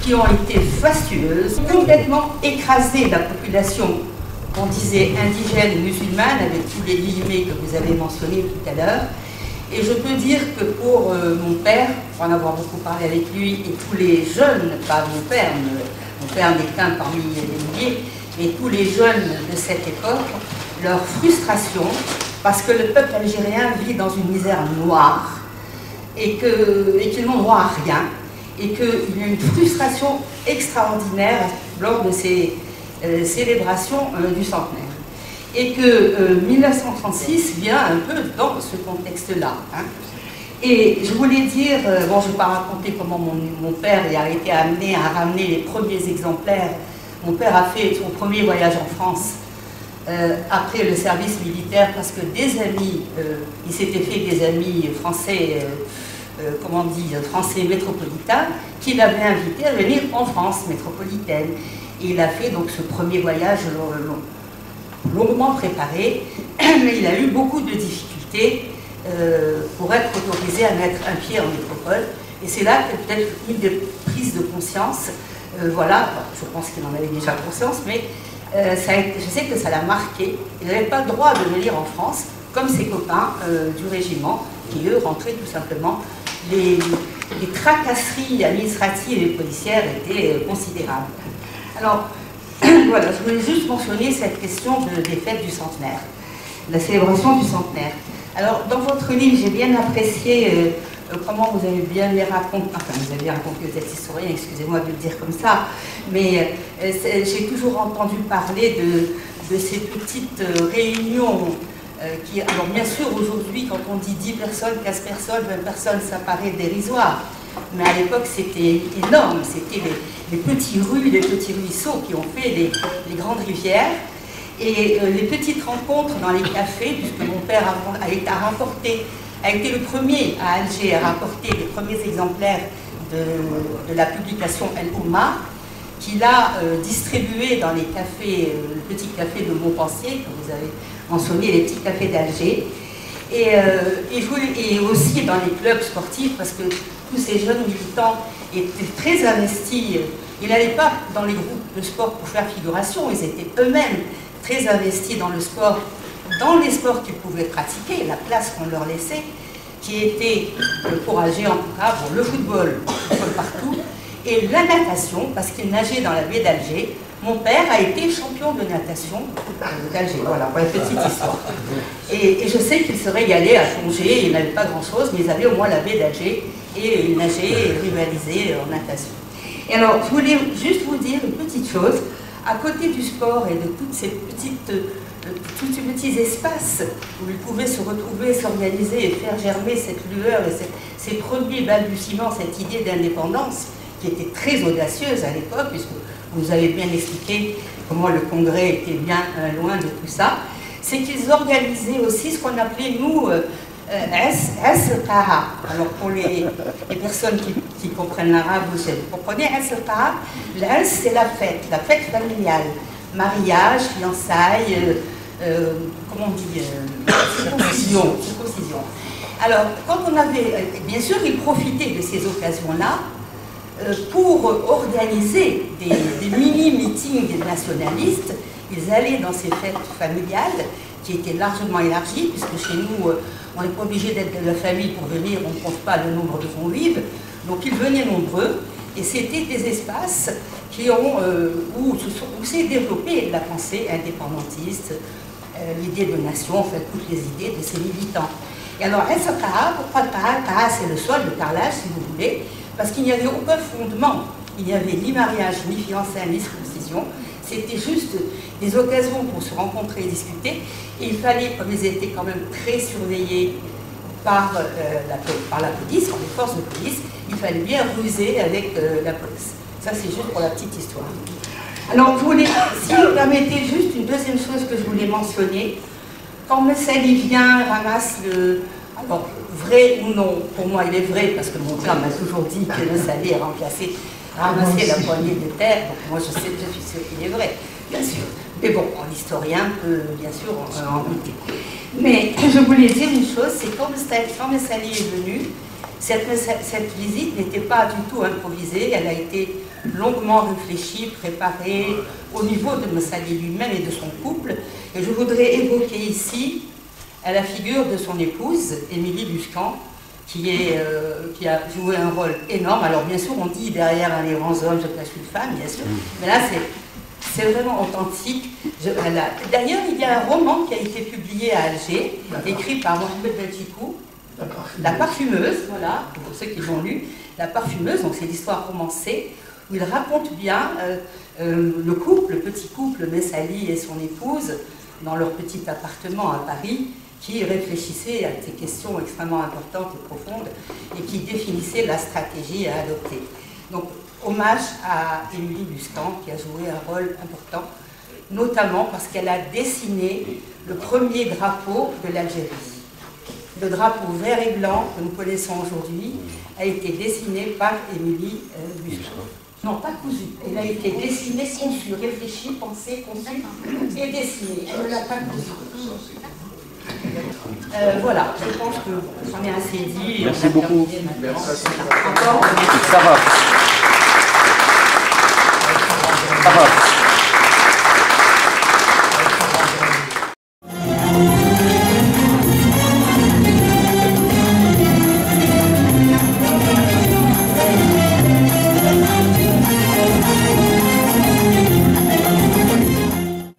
qui ont été fastueuses, complètement écrasé la population, on disait indigène musulmane, avec tous les guillemets que vous avez mentionnés tout à l'heure. Et je peux dire que pour mon père, pour en avoir beaucoup parlé avec lui, et tous les jeunes, pas mon père n'est qu'un parmi les milliers, mais tous les jeunes de cette époque, leur frustration, parce que le peuple algérien vit dans une misère noire, et qu'ils n'ont droit à rien, et qu'il y a une frustration extraordinaire lors de ces célébrations du centenaire. Et que 1936 vient un peu dans ce contexte-là. Hein. Et je voulais dire, bon, je ne vais pas raconter comment mon père a été amené à ramener les premiers exemplaires. Mon père a fait son premier voyage en France après le service militaire, parce que des amis, il s'était fait des amis français, comment on dit, français métropolitains, qui l'avaient invité à venir en France métropolitaine. Et il a fait donc ce premier voyage longuement préparé, mais il a eu beaucoup de difficultés pour être autorisé à mettre un pied en métropole. Et c'est là que peut-être une des prises de conscience, voilà, je pense qu'il en avait déjà conscience, mais je sais que ça l'a marqué. Il n'avait pas le droit de venir en France, comme ses copains du régiment, qui eux rentraient tout simplement. Les tracasseries administratives et policières étaient considérables. Alors, voilà, je voulais juste mentionner cette question des fêtes du centenaire, la célébration du centenaire. Alors, dans votre livre, j'ai bien apprécié comment vous avez bien les raconté, enfin, vous avez bien raconté, vous êtes historien, excusez-moi de le dire comme ça, mais j'ai toujours entendu parler de ces petites réunions qui, alors bien sûr, aujourd'hui, quand on dit 10 personnes, 15 personnes, 20 personnes, ça paraît dérisoire. Mais à l'époque, c'était énorme. C'était les petits rues, les petits ruisseaux qui ont fait les grandes rivières. Et les petites rencontres dans les cafés, puisque mon père a été le premier à Alger à rapporter les premiers exemplaires de la publication El Oumma, qu'il a distribué dans les cafés, le petit café de Montpensier, que vous avez mentionné, les petits cafés d'Alger. Et aussi dans les clubs sportifs, parce que tous ces jeunes militants étaient très investis. Ils n'allaient pas dans les groupes de sport pour faire figuration, ils étaient eux-mêmes très investis dans le sport, dans les sports qu'ils pouvaient pratiquer, la place qu'on leur laissait, qui était, pour Alger en tout cas, bon, le football partout, et la natation, parce qu'ils nageaient dans la baie d'Alger. Mon père a été champion de natation d'Alger, voilà, pour la petite histoire. Et je sais qu'il se régalait à plonger, il n'avait pas grand-chose, mais ils avaient au moins la baie d'Alger, et ils nageaient et rivalisaient en natation. Et alors, je voulais juste vous dire une petite chose, à côté du sport et de toutes ces tous ces petits espaces où ils pouvaient se retrouver, s'organiser et faire germer cette lueur et ces premiers balbutiements, cette idée d'indépendance, qui était très audacieuse à l'époque, puisque vous avez bien expliqué comment le Congrès était bien loin de tout ça, c'est qu'ils organisaient aussi ce qu'on appelait, nous, As-Qaha. Alors pour les personnes qui comprennent l'arabe, vous comprenez As-Qaha. L'As, c'est la fête familiale. Mariage, fiançailles, comment on dit, circoncision. Alors, quand on avait, bien sûr, ils profitaient de ces occasions-là pour organiser des mini-meetings nationalistes. Ils allaient dans ces fêtes familiales qui étaient largement élargies, puisque chez nous, on n'est pas obligé d'être de la famille pour venir, on ne compte pas le nombre de convives. Donc ils venaient nombreux, et c'était des espaces où s'est développée la pensée indépendantiste, l'idée de nation, en fait, toutes les idées de ces militants. Et alors, Qaha, pourquoi Qaha? Qaha, c'est le sol, le carrelage, si vous voulez, parce qu'il n'y avait aucun fondement. Il n'y avait ni mariage, ni fiançailles, ni circoncision. C'était juste des occasions pour se rencontrer et discuter. Et il fallait, comme ils étaient quand même très surveillés par la police, par les forces de police, il fallait bien ruser avec la police. Ça, c'est juste pour la petite histoire. Alors, si vous permettez juste une deuxième chose que je voulais mentionner, quand Messali vient, ramasse le... Alors, vrai ou non, pour moi il est vrai, parce que mon père m'a toujours dit que Messali a ramassé la poignée de terre, donc moi je suis sûre qu'il est vrai, bien sûr. Mais bon, l'historien peut bien sûr en douter. Mais je voulais dire une chose, c'est quand Messali est venu, cette visite n'était pas du tout improvisée, elle a été longuement réfléchie, préparée au niveau de Messali lui-même et de son couple. Et je voudrais évoquer ici la figure de son épouse, Émilie Buscan, qui a joué un rôle énorme. Alors bien sûr, on dit derrière les grands hommes, je cache une femme, bien sûr, mais là c'est vraiment authentique. D'ailleurs, il y a un roman qui a été publié à Alger, écrit par Mohamed Belchikou, La Parfumeuse, voilà, pour ceux qui l'ont lu, La Parfumeuse, donc c'est l'histoire romancée, où il raconte bien le petit couple, Messali et son épouse, dans leur petit appartement à Paris, qui réfléchissaient à ces questions extrêmement importantes et profondes et qui définissaient la stratégie à adopter. Donc, hommage à Émilie Buscan, qui a joué un rôle important, notamment parce qu'elle a dessiné le premier drapeau de l'Algérie. Le drapeau vert et blanc que nous connaissons aujourd'hui a été dessiné par Émilie Buscan. Non, pas cousu. Elle a été dessinée, conçue, réfléchie, pensée, conçue et dessinée. Elle ne l'a pas cousu. Voilà, je pense que j'en ai assez dit. Merci beaucoup. Merci. Encore. Ça va.